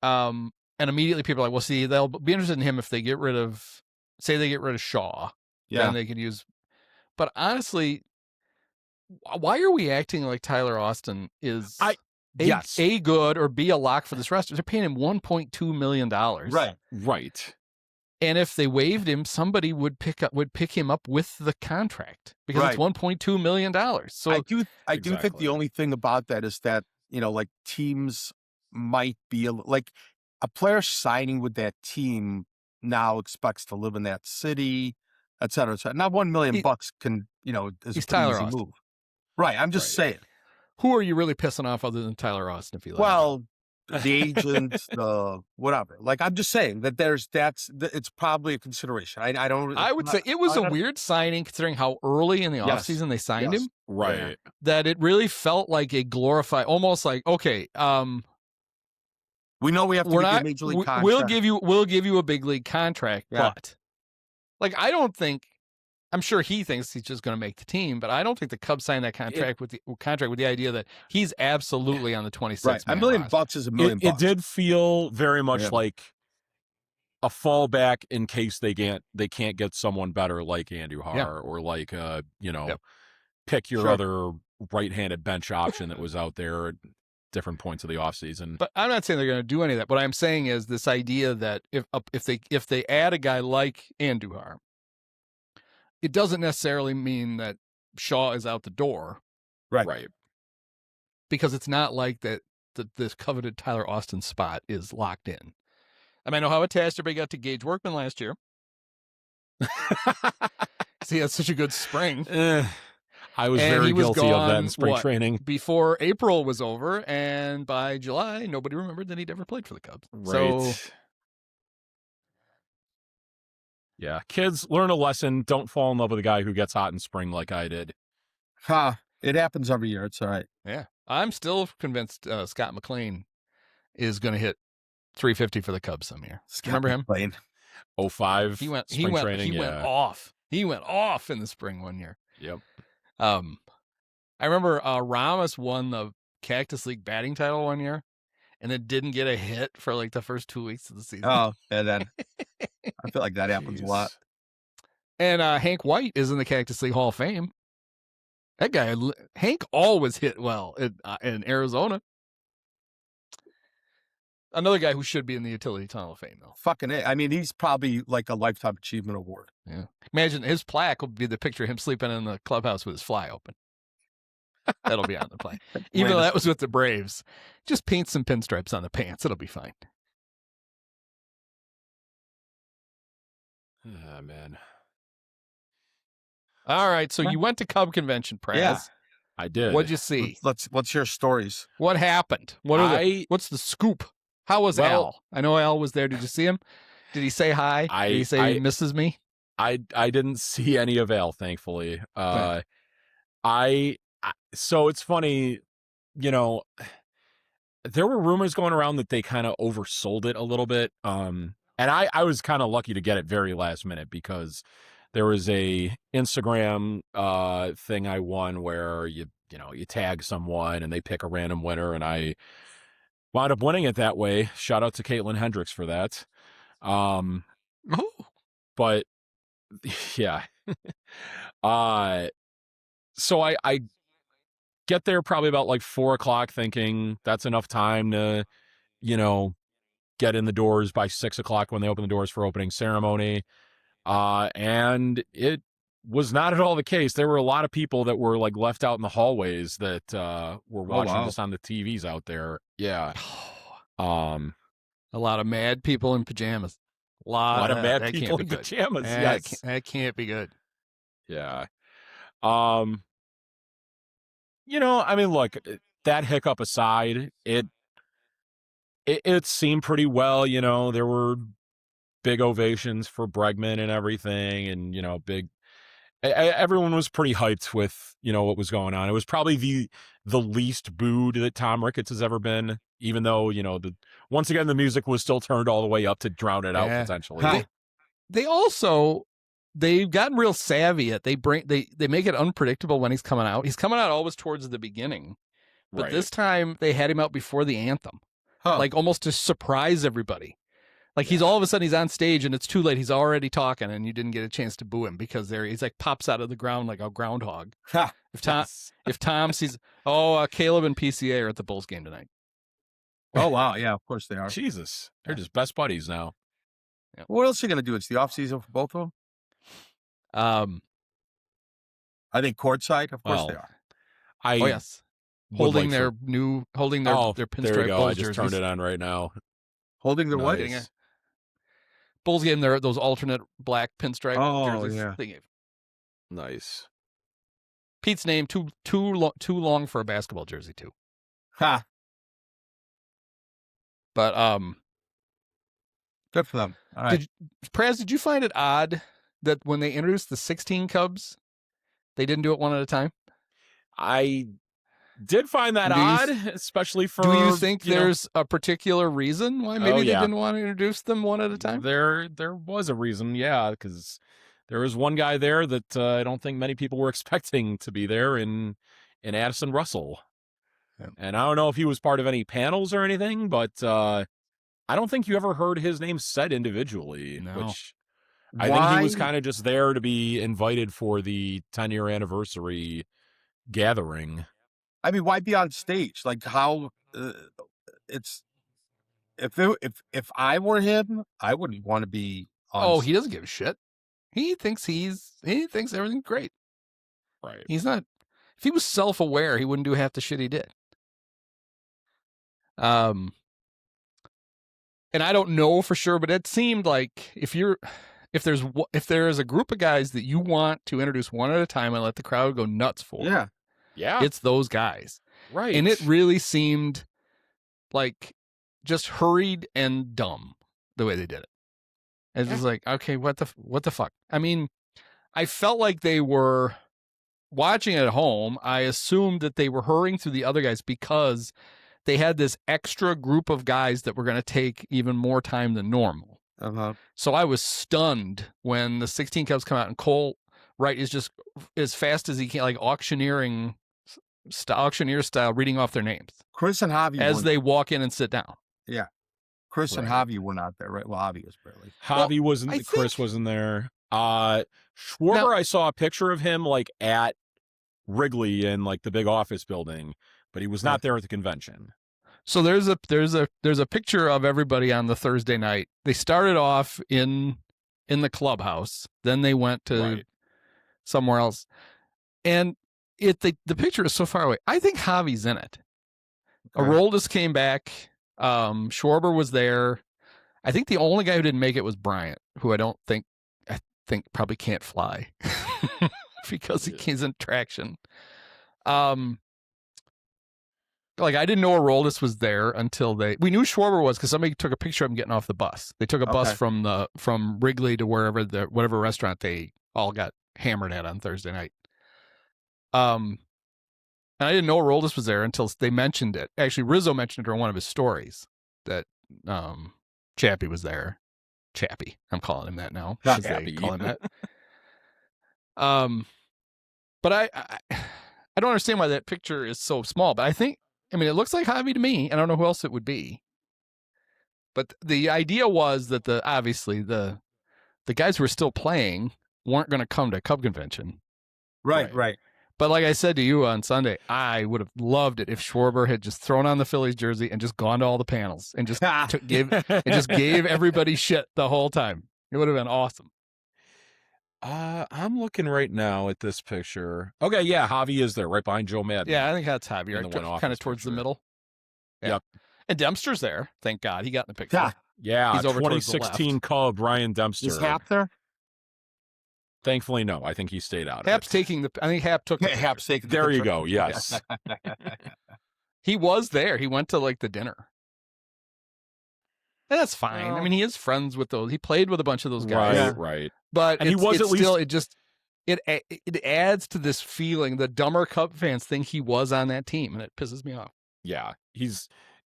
And immediately people are like, well, see, they'll be interested in him if they get rid of Shaw. Yeah. Then they could use. But honestly, why are we acting like Tyler Austin is A, good or B, a lock for this roster? They're paying him $1.2 million. Right. And if they waived him, somebody would pick him up with the contract because it's $1.2 million. So I do think the only thing about that is that, like teams might be like a player signing with that team now expects to live in that city, et cetera, et cetera. Now, $1 million can, is a He's pretty Tyler easy Austin. move. Right. I'm just saying. Who are you really pissing off other than Tyler Austin? If you let him go? Well, the agent, the whatever. Like, I'm just saying that it's probably a consideration. I don't. I would say it was a weird signing considering how early in the offseason they signed him. Right. That it really felt like a glorified, almost like, okay, we know we have to give you a major league contract. We'll give you a big league contract, but like I'm sure he thinks he's just going to make the team, but I don't think the Cubs signed that contract with the idea that he's absolutely on the 26th. Right. $1 million is $1 million. It did feel very much like a fallback in case they can't get someone better like Andujar or like pick your other right-handed bench option that was out there at different points of the offseason. But I'm not saying they're going to do any of that. What I'm saying is this idea that if they add a guy like Andujar, it doesn't necessarily mean that Shaw is out the door. Right. Because it's not like that this coveted Tyler Austin spot is locked in. I mean, I know how attached everybody got to Gage Workman last year. He had such a good spring. I was very guilty of that in spring training. Before April was over, and by July, nobody remembered that he'd ever played for the Cubs. Right. So, yeah, kids, learn a lesson. Don't fall in love with a guy who gets hot in spring like I did. It happens every year. It's all right. Yeah. I'm still convinced Scott McLean is going to hit 350 for the Cubs some year. Remember him? 05 spring training. He went off. He went off in the spring one year. Yep. I remember Ramos won the Cactus League batting title one year and then didn't get a hit for like the first 2 weeks of the season. Oh, and then I feel like that happens a lot. And Hank White is in the Cactus League Hall of Fame. That guy, Hank, always hit well in Arizona. Another guy who should be in the Utility Tunnel of Fame, though. Fucking it. I mean, he's probably like a Lifetime Achievement Award. Yeah. Imagine his plaque will be the picture of him sleeping in the clubhouse with his fly open. That'll be on the plaque. Even though that was with the Braves. Just paint some pinstripes on the pants. It'll be fine. Ah, man. All right. So you went to Cub Convention, Praz. Yeah, I did. What'd you see? Let's hear stories. What happened? What's the scoop? How was Al? I know Al was there. Did you see him? Did he say hi? Did he say he misses me? I didn't see any of Al, thankfully. So it's funny, there were rumors going around that they kind of oversold it a little bit. And I was kind of lucky to get it very last minute because there was a Instagram thing I won where you tag someone and they pick a random winner, and I wound up winning it that way. Shout out to Caitlin Hendricks for that. But yeah. So I get there probably about like 4:00 thinking that's enough time to, get in the doors by 6:00 when they open the doors for opening ceremony. And it was not at all the case. There were a lot of people that were like left out in the hallways that were watching this on the TVs out there. Yeah. A lot of mad people in pajamas. A lot of mad people in pajamas. Yes. That can't be good. Yeah. I mean, look, that hiccup aside, it seemed pretty well. There were big ovations for Bregman and everything, and everyone was pretty hyped with what was going on. It was probably the least booed that Tom Ricketts has ever been, even though once again the music was still turned all the way up to drown it out potentially. They've gotten real savvy at they make it unpredictable when he's coming out. He's coming out always towards the beginning, but this time they had him out before the anthem, like almost to surprise everybody. Like he's all of a sudden he's on stage and it's too late. He's already talking and you didn't get a chance to boo him because he's like pops out of the ground like a groundhog. If Tom sees, Caleb and PCA are at the Bulls game tonight. Oh wow, yeah, of course they are. Jesus, they're just best buddies now. Yeah. What else are you gonna do? It's the off season for both of them. I think courtside, of course they are. Yes. holding like their Oh, there we pinstripe go. Bulls I just jerseys. turned it on right now. holding the what? Nice. Bulls gave them those alternate black pinstripe jerseys. Yeah. They gave Nice. Pete's name too long for a basketball jersey too. Ha. But Good for them. All right. Praz, did you find it odd that when they introduced the 16 Cubs, they didn't do it one at a time? I did find that odd, especially for. Do you think there's a particular reason why maybe they didn't want to introduce them one at a time? There was a reason, yeah, because there was one guy there that I don't think many people were expecting to be there in Addison Russell. Yeah. And I don't know if he was part of any panels or anything, but I don't think you ever heard his name said individually, which I think he was kind of just there to be invited for the 10-year anniversary gathering. I mean, why be on stage? Like how it's if I were him, I wouldn't want to be on he doesn't give a shit. He thinks everything's great. Right. He's not. If he was self-aware, he wouldn't do half the shit he did. And I don't know for sure, but it seemed like if there's a group of guys that you want to introduce one at a time and let the crowd go nuts for, it's those guys, right? And it really seemed like just hurried and dumb the way they did it. It's just like, okay, what the fuck? I mean, I felt like they were watching at home. I assumed that they were hurrying through the other guys because they had this extra group of guys that were going to take even more time than normal. So I was stunned when the 16 Cubs come out and Cole Wright is just as fast as he can, like auctioneer style, reading off their names. Chris and Javi as they walk in and sit down. Yeah. Chris and Javi were not there, right? Well, Javi was barely. Javi wasn't. Chris wasn't there. Schwarber, I saw a picture of him like at Wrigley in like the big office building, but he was not there at the convention. So there's a picture of everybody on the Thursday night. They started off in the clubhouse, then they went to somewhere else, and the picture is so far away. I think Javi's in it. Aroldis came back. Schwarber was there. I think the only guy who didn't make it was Bryant, who I think probably can't fly because he isn't traction. Like I didn't know Aroldis was there until we knew Schwarber was because somebody took a picture of him getting off the bus. They took a bus from Wrigley to whatever restaurant they all got hammered at on Thursday night. And I didn't know Aroldis was there until they mentioned it. Actually, Rizzo mentioned it on one of his stories that Chappie was there. Chappie, I'm calling him that now. They call him that. But I don't understand why that picture is so small. But I mean, it looks like Javi to me. I don't know who else it would be. But the idea was that obviously the guys who were still playing weren't going to come to Cub convention. Right. But like I said to you on Sunday, I would have loved it if Schwarber had just thrown on the Phillies jersey and just gone to all the panels and just gave everybody shit the whole time. It would have been awesome. I'm looking right now at this picture. Okay, yeah, Javi is there right behind Joe Madden. Yeah, I think that's Javi, right? Kind of towards the middle. Yeah. Yep. And Dempster's there. Thank God he got in the picture. Yeah. He's over 2016 Cub Ryan Dempster. Is Hap there? Thankfully, no. I think he stayed out. I think Hap took the Hap's taking the There you picture. go. Yes. He was there. He went to like the dinner. And that's fine. I mean, he is friends with those. He played with a bunch of those guys. Right. But and he was at least it adds to this feeling. The dumber Cub fans think he was on that team, and it pisses me off. Yeah,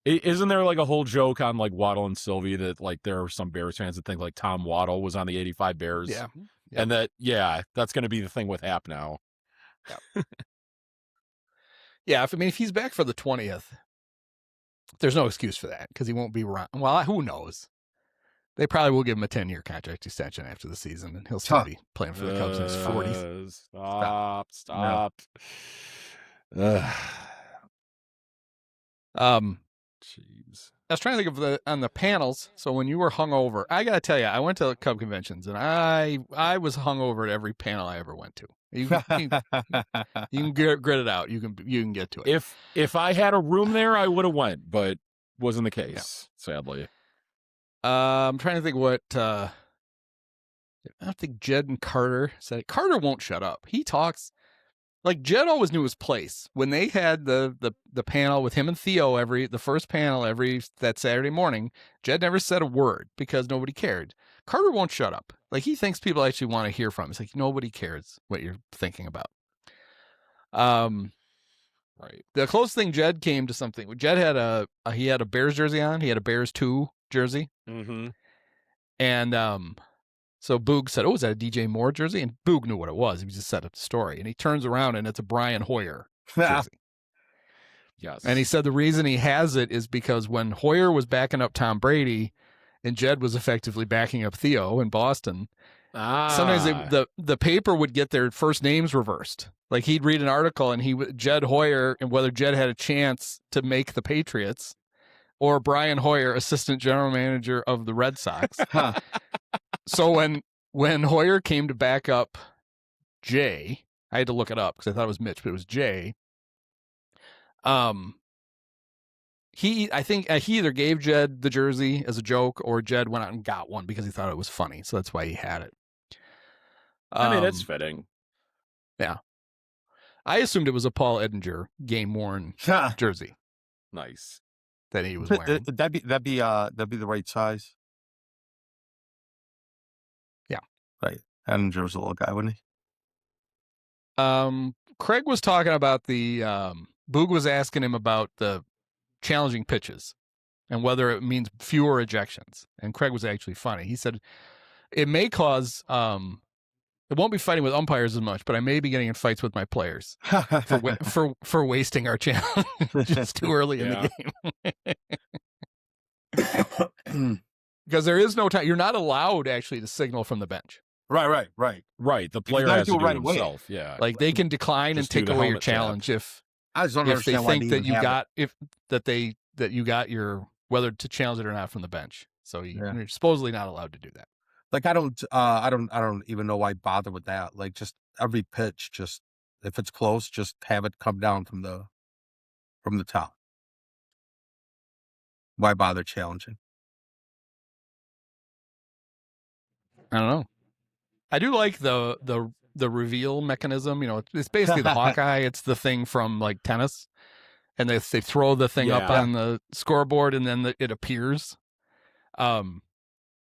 isn't there like a whole joke on like Waddle and Sylvie that like there are some Bears fans that think like Tom Waddle was on the '85 Bears. Yeah. And that's going to be the thing with Hap now. Yeah. If he's back for the 20th, there's no excuse for that because he won't be around. Well, who knows? They probably will give him a 10-year contract extension after the season, and he'll still be playing for the Cubs in his 40s. Stop. Jeez. I was trying to think of on the panels. So when you were hungover, I got to tell you, I went to Cub conventions, and I was hungover at every panel I ever went to. You can grit it out. You can get to it. If I had a room there, I would have went, but wasn't the case, sadly. I'm trying to think what. I don't think Jed and Carter said it. Carter won't shut up. He talks like Jed always knew his place. When they had the panel with him and Theo the first panel that Saturday morning, Jed never said a word because nobody cared. Carter won't shut up. Like he thinks people actually want to hear from him. It's like nobody cares what you're thinking about. Right. The closest thing Jed came to something. Jed had he had a Bears jersey on. He had a Bears 2 jersey. Mm-hmm. And so Boog said, "Oh, is that a DJ Moore jersey?" And Boog knew what it was. He just set up the story. And he turns around and it's a Brian Hoyer jersey. Yes. And he said the reason he has it is because when Hoyer was backing up Tom Brady and Jed was effectively backing up Theo in Boston, sometimes the paper would get their first names reversed. Like he'd read an article and Jed Hoyer and whether Jed had a chance to make the Patriots or Brian Hoyer, assistant general manager of the Red Sox. So when Hoyer came to back up Jay, I had to look it up because I thought it was Mitch, but it was Jay. I think he either gave Jed the jersey as a joke or Jed went out and got one because he thought it was funny. So that's why he had it. I mean, it's fitting. Yeah. I assumed it was a Paul Edinger game worn jersey. Nice. That he was wearing. That'd be the right size. Yeah. Right. Edinger was a little guy, wasn't he? Craig was talking about Boog was asking him about the challenging pitches and whether it means fewer ejections. And Craig was actually funny. He said it may cause it won't be fighting with umpires as much, but I may be getting in fights with my players for wasting our challenge just too early in the game. Because there is no time. You're not allowed actually to signal from the bench. Right. The player has to do it away. himself. Yeah. Like they can decline and take away your challenge if I just don't they think that you got your whether to challenge it or not from the bench. So you're supposedly not allowed to do that. Like I don't even know why bother with that. Like just every pitch, just if it's close, just have it come down from the top. Why bother challenging? I don't know. I do like the reveal mechanism. You know, it's basically the Hawkeye. It's the thing from like tennis, and they throw the thing up on the scoreboard, and then it appears.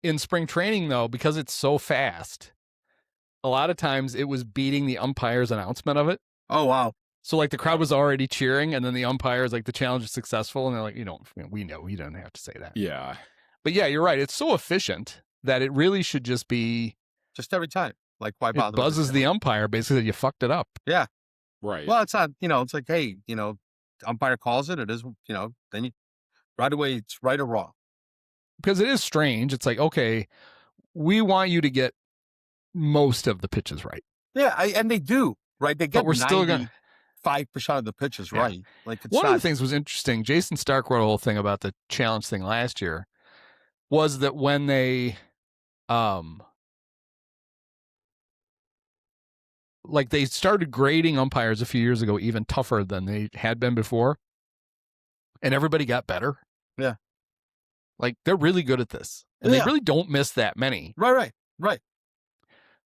In spring training, though, because it's so fast, a lot of times it was beating the umpire's announcement of it. Oh, wow. So, like, the crowd was already cheering, and then the umpire's like, the challenge is successful, and they're like, we know, you don't have to say that. Yeah. But yeah, you're right. It's so efficient that it really should just be... Just every time. Like, why bother? It buzzes the umpire, basically, that you fucked it up. Yeah. Right. Well, it's not, it's like, hey, umpire calls it is, then you, right away, it's right or wrong. Because it is strange. It's like, okay, we want you to get most of the pitches right. Yeah, and they do, right? They get but we're still going 5% of the pitches right. Like one of the things was interesting. Jason Stark wrote a whole thing about the challenge thing last year. Was that when they, like they started grading umpires a few years ago, even tougher than they had been before, and everybody got better. Yeah. Like they're really good at this, and they really don't miss that many. Right.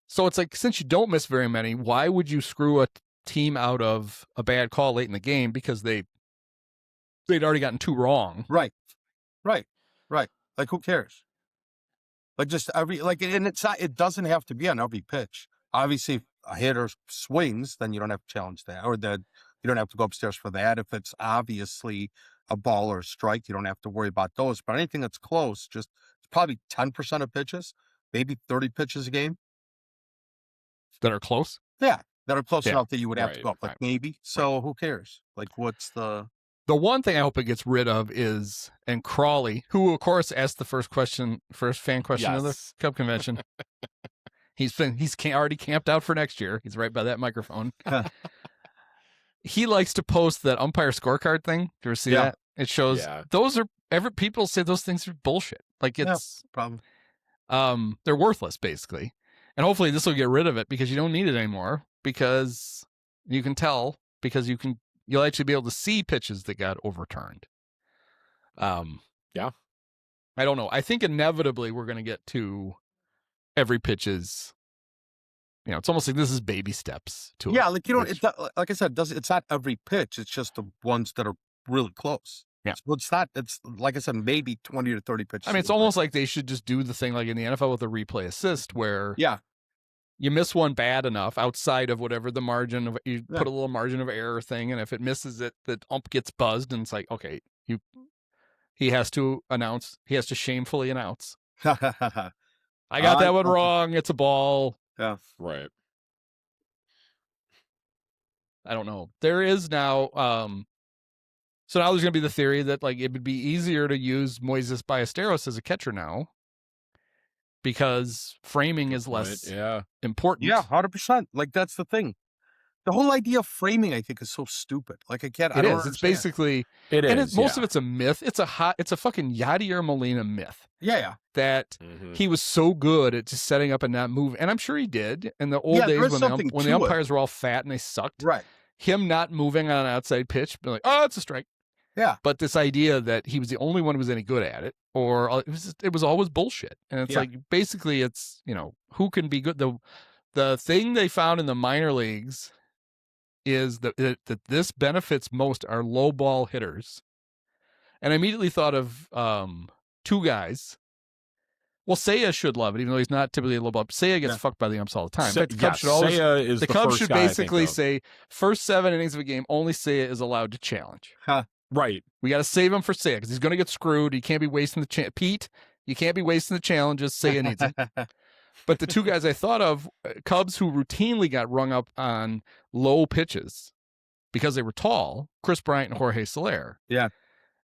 So it's like, since you don't miss very many, why would you screw a team out of a bad call late in the game because they'd already gotten 2 wrong? Right. Like who cares? Like just and it's not. It doesn't have to be on every pitch. Obviously, if a hitter swings, then you don't have to challenge that, or that you don't have to go upstairs for that. If it's obviously a ball or a strike, you don't have to worry about those. But anything that's close, it's probably 10% of pitches, maybe 30 pitches a game that are close. Yeah, that are close enough that you would have to go up. Like maybe. So who cares? Like what's the one thing I hope it gets rid of is, and Crawley, who of course asked the first fan question of the Cub convention. He's already camped out for next year. He's right by that microphone. He likes to post that umpire scorecard thing. Do you ever see that? It shows those are people say those things are bullshit. Like it's problem. They're worthless basically. And hopefully this will get rid of it because you don't need it anymore. because you can tell because you'll actually be able to see pitches that got overturned. Yeah. I don't know. I think inevitably we're going to get to every pitch is, it's almost like this is baby steps to Yeah, it. like like I said, it's not every pitch. It's just the ones that are really close. Yeah. So it's like I said, maybe 20 to 30 pitches. I mean, it's almost like they should just do the thing like in the NFL with a replay assist where you miss one bad enough outside of whatever the margin of you put a little margin of error thing, and if it misses it, the ump gets buzzed, and it's like, okay, he has to shamefully announce. I got that one wrong. It's a ball. Yeah. Right. I don't know. There is now. So now there's going to be the theory that like it would be easier to use Moises Ballesteros as a catcher now because framing is less important. Yeah, 100%. Like that's the thing. The whole idea of framing, I think, is so stupid. Like I don't understand. It's basically most of it's a myth. It's a fucking Yadier Molina myth. Yeah. That he was so good at just setting up and not moving, and I'm sure he did in the old days when the umpires were all fat and they sucked. Right. Him not moving on an outside pitch, be like, oh, it's a strike. Yeah. But this idea that he was the only one who was any good at it, or it was always bullshit. And it's like basically it's, who can be good. The thing they found in the minor leagues is that this benefits most are low ball hitters. And I immediately thought of two guys. Well, Seiya should love it, even though he's not typically a low ball. Seiya gets fucked by the umps all the time. The Cubs should basically say first 7 innings of a game, only Seiya is allowed to challenge. Huh. Right. We got to save him for Seiya because he's going to get screwed. He can't be wasting Pete. You can't be wasting the challenges. Seiya needs it. But the two guys I thought of, Cubs who routinely got rung up on low pitches because they were tall, Chris Bryant and Jorge Soler. Yeah.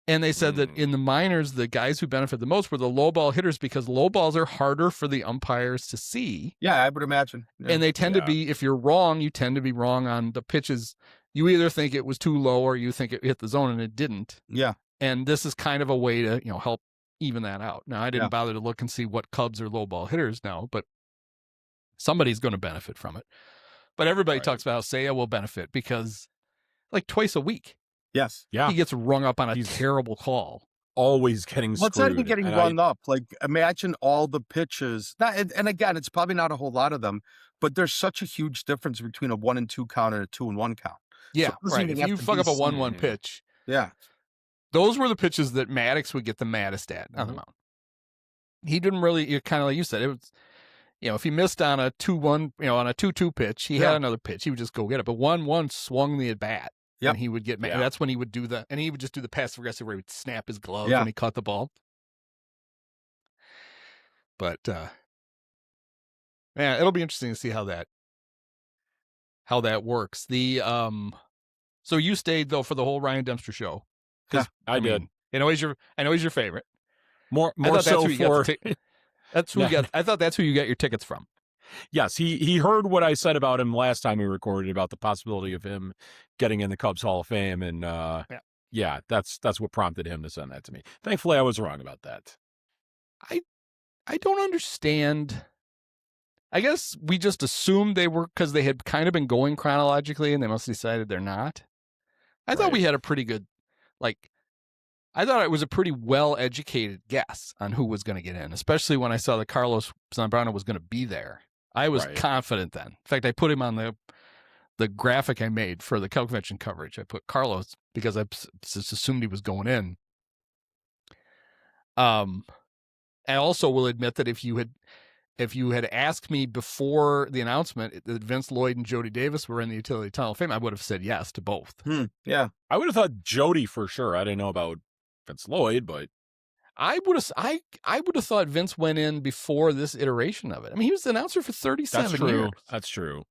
And they said that in the minors, the guys who benefit the most were the low ball hitters because low balls are harder for the umpires to see. Yeah, I would imagine. Yeah. And they tend to be, if you're wrong, you tend to be wrong on the pitches. You either think it was too low or you think it hit the zone and it didn't. Yeah. And this is kind of a way to, help even that out. Now, I didn't bother to look and see what Cubs are low ball hitters now, but somebody's going to benefit from it. But everybody talks about how Seiya will benefit because like twice a week. Yes. Yeah. He gets rung up on a terrible call. Always getting screwed. It's not even getting rung up. Like imagine all the pitches. And again, it's probably not a whole lot of them, but there's such a huge difference between a 1-2 count and a 2-1 count. Yeah, so right. If you fuck up a 1-1 pitch, those were the pitches that Maddox would get the maddest at on the mound. He didn't really, kind of like you said, it was, if he missed on a 2-1, on a 2-2 pitch, he had another pitch, he would just go get it. But 1-1 swung the at bat. And he would get mad. That's when he would do and he would just do the passive aggressive where he would snap his glove when he caught the ball. But it'll be interesting to see how that works. The so you stayed though for the whole Ryan Dempster show. Yeah, I did. I know he's your favorite. More so for that's who you got. I thought that's who you got your tickets from. Yes, he heard what I said about him last time we recorded about the possibility of him getting in the Cubs Hall of Fame, and that's what prompted him to send that to me. Thankfully, I was wrong about that. I don't understand. I guess we just assumed they were because they had kind of been going chronologically, and they must have decided they're not. I thought we had a pretty good, I thought it was a pretty well-educated guess on who was going to get in, especially when I saw that Carlos Zambrano was going to be there. I was confident then. In fact, I put him on the graphic I made for the Cub Convention coverage. I put Carlos because I just assumed he was going in. I also will admit that if you had asked me before the announcement that Vince Lloyd and Jody Davis were in the Utility Tunnel of Fame, I would have said yes to both. Yeah. I would have thought Jody for sure. I didn't know about Vince Lloyd, but I would have thought Vince went in before this iteration of it. I mean, he was the announcer for 37 years. That's true.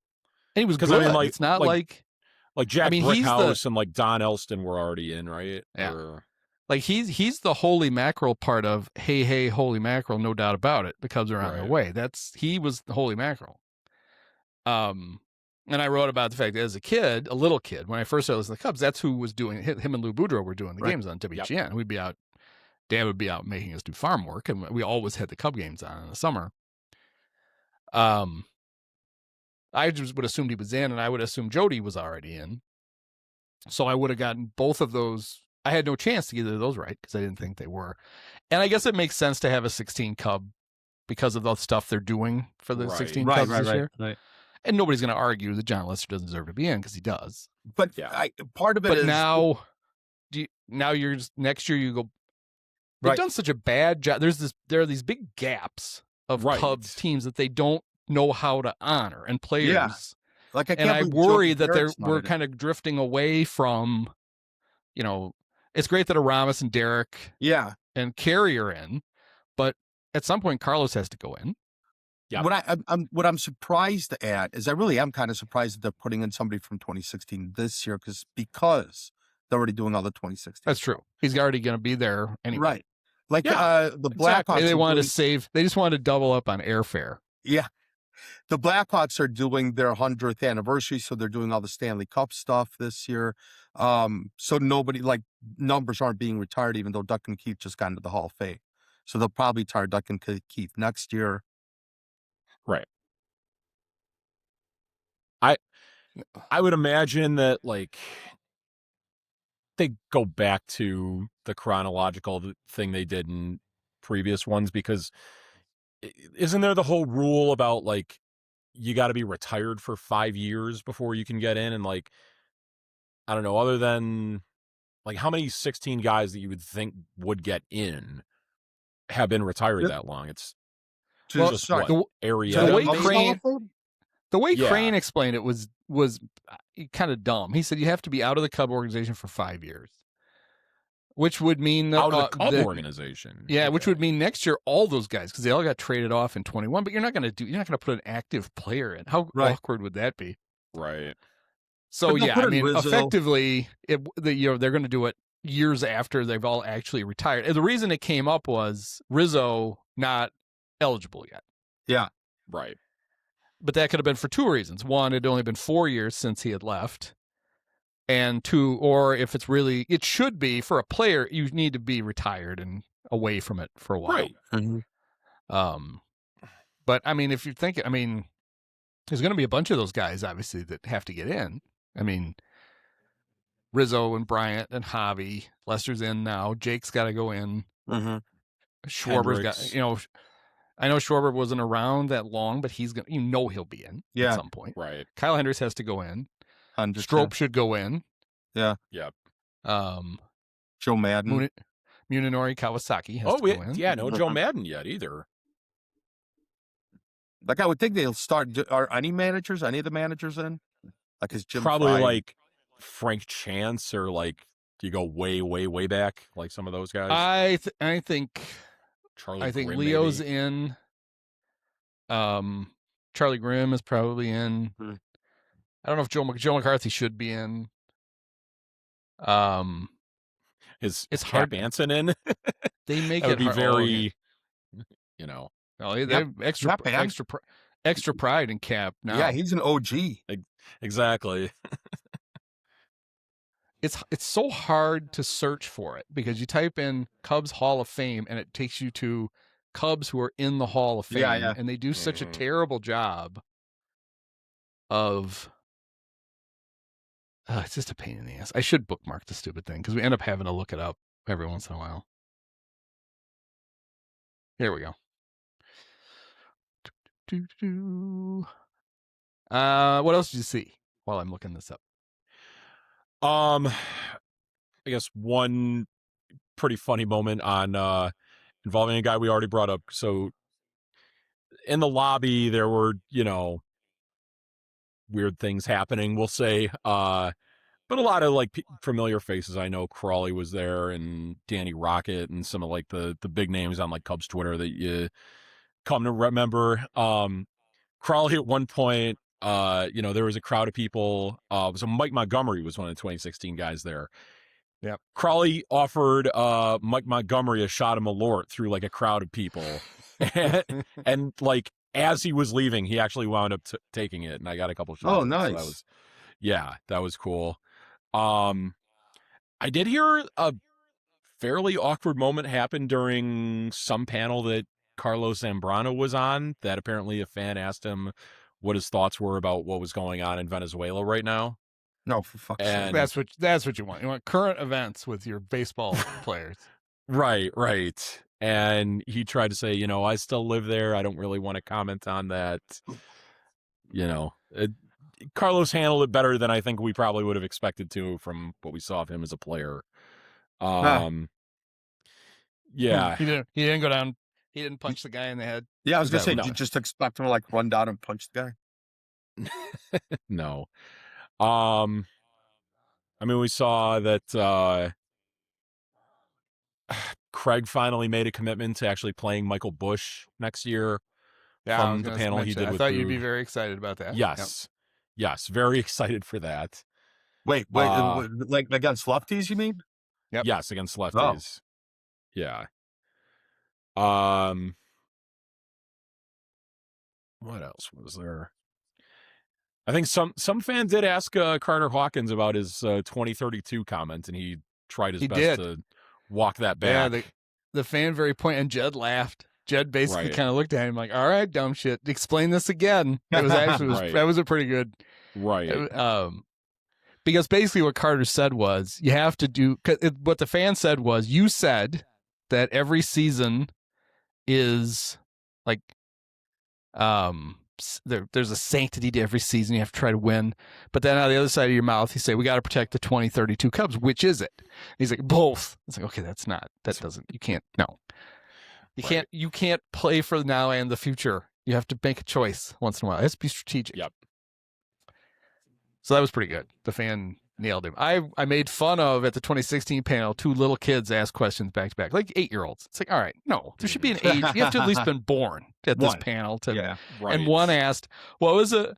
And he was good. I mean, it's not like Jack Brickhouse and like Don Elston were already in, right? Yeah. Like he's the holy mackerel part of hey holy mackerel, no doubt about it. The Cubs are on their way. He was the holy mackerel. And I wrote about the fact that as a little kid, when I first started listening to the Cubs, that's who was doing him and Lou Boudreau were doing the games on WGN. We'd be out. Dad would be out making us do farm work, and we always had the Cub games on in the summer. I just would assumed he was in, and I would assume Jody was already in. So I would have gotten both of those. I had no chance to get either of those right because I didn't think they were. And I guess it makes sense to have a 16 Cub because of the stuff they're doing for the 16 Cubs this year. Right. And nobody's going to argue that John Lester doesn't deserve to be in because he does. But part of it is now, you're just, next year you go. They've done such a bad job. There are these big gaps of Cubs teams that they don't know how to honor and players. Yeah. Like I worry that we're kind of drifting away from, it's great that Aramis and Derek and Carey are in, but at some point Carlos has to go in. Yeah. What I'm surprised at is I really am kind of surprised that they're putting in somebody from 2016 this year because they're already doing all the 2016. That's true. He's already going to be there anyway. Right. Like the Blackhawks. They wanted to save. They just wanted to double up on airfare. Yeah. The Blackhawks are doing their 100th anniversary, so they're doing all the Stanley Cup stuff this year. So nobody, numbers aren't being retired, even though Duck and Keith just got into the Hall of Fame. So they'll probably retire Duck and Keith next year. Right. I would imagine that they go back to the chronological thing they did in previous ones, because isn't there the whole rule about you got to be retired for 5 years before you can get in? And I don't know, other than how many 16 guys that you would think would get in have been retired that long? It's just area. The way Crane explained it was kind of dumb. He said you have to be out of the Cub organization for 5 years, which would mean out of the Cub organization. Yeah, which would mean next year all those guys, because they all got traded off in 21. But you're not going to put an active player in. How awkward would that be? Right. So effectively, they're going to do it years after they've all actually retired. And the reason it came up was Rizzo not eligible yet. Yeah. Right. But that could have been for two reasons. One, it had only been 4 years since he had left. And two, or if it should be for a player, you need to be retired and away from it for a while. Right. Mm-hmm. But if you think, there's going to be a bunch of those guys, obviously, that have to get in. Rizzo and Bryant and Javi. Lester's in now. Jake's got to go in. Mm-hmm. Schwarber's got, I know Schwarber wasn't around that long, but he's going to, he'll be in at some point. Right. Yeah. Kyle Hendricks has to go in. 100%. Strop should go in. Yeah. Yep. Joe Madden. Munenori Kawasaki has to go in. Yeah, no Joe Madden yet either. I would think they'll start. Are any of the managers in? Is Jim probably Fry? Frank Chance, or do you go way, way, way back some of those guys? I think Charlie. I think Grimm, Leo's maybe. in. Charlie Grimm is probably in. I don't know if Joe McCarthy should be in. Is it's Cap hard. Anson in? They make it would be hard. very, they have extra pride in Cap now. Yeah, he's an OG. Exactly. It's so hard to search for it because you type in Cubs Hall of Fame and it takes you to Cubs who are in the Hall of Fame, and they do such a terrible job of. It's just a pain in the ass. I should bookmark the stupid thing because we end up having to look it up every once in a while. Here we go. What else did you see while I'm looking this up? I guess one pretty funny moment on involving a guy we already brought up. So in the lobby, there were, weird things happening, we'll say. But a lot of familiar faces. I know Crawley was there and Danny Rocket and some of the big names on Cubs Twitter that you come to remember. Crawley at one point, there was a crowd of people. So Mike Montgomery was one of the 2016 guys there. Yeah. Crawley offered Mike Montgomery a shot of Malort through a crowd of people. and as he was leaving, he actually wound up taking it, and I got a couple shots. Oh, nice. So that was cool. I did hear a fairly awkward moment happen during some panel that Carlos Zambrano was on, that apparently a fan asked him what his thoughts were about what was going on in Venezuela right now. No, for fuck's sake. And That's what you want. You want current events with your baseball players. right. And he tried to say, I still live there. I don't really want to comment on that. Carlos handled it better than I think we probably would have expected to from what we saw of him as a player. Yeah. He didn't go down. He didn't punch the guy in the head. Yeah, I was gonna say, no. did you just expect him to like run down and punch the guy? No. I mean, we saw that Craig finally made a commitment to actually playing Michael Bush next year from the panel he did with I thought you'd Boog. be very excited about that. Yes. Yes, very excited for that. Wait, like against lefties, you mean? Yep. Yes, against lefties. Yeah. What else was there? I think some fan did ask Carter Hawkins about his 2032 comment, and he tried his best to walk that back. Yeah, the fan very point, and Jed laughed. Jed basically kind of looked at him like, "All right, dumb shit, explain this again." It was actually that was a pretty good, because basically what Carter said was you have to do. What the fan said was you said that every season is like, there's a sanctity to every season. You have to try to win. But then on the other side of your mouth, you say, we got to protect the 2032 Cubs. Which is it? And he's like, both. It's like, okay, you can't, no. You can't play for now and the future. You have to make a choice once in a while. It has to be strategic. Yep. So that was pretty good. The fan nailed him. I made fun of, at the 2016 panel, 2 little kids ask questions back to back, like 8-year-olds. It's like, all right, no, there should be an age. You have to at least been born at this panel. And one asked, what was it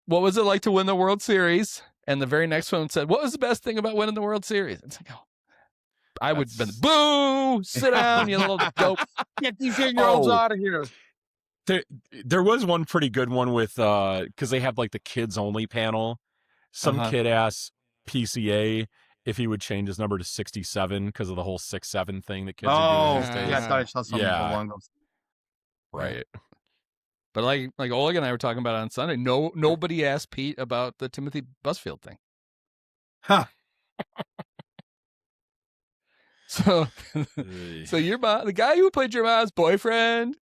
like to win the World Series? And the very next one said, what was the best thing about winning the World Series? It's like, I would have been, boo, sit down, you little dope. Get these 8-year-olds out of here. There was one pretty good one with, because they have like the kids only panel. Some kid asked PCA if he would change his number to 67 because of the whole 6-7 thing that kids are doing these days. Yeah, I thought I saw something along those. Right. But like Oleg and I were talking about on Sunday, nobody asked Pete about the Timothy Busfield thing. Huh. So the guy who played your mom's boyfriend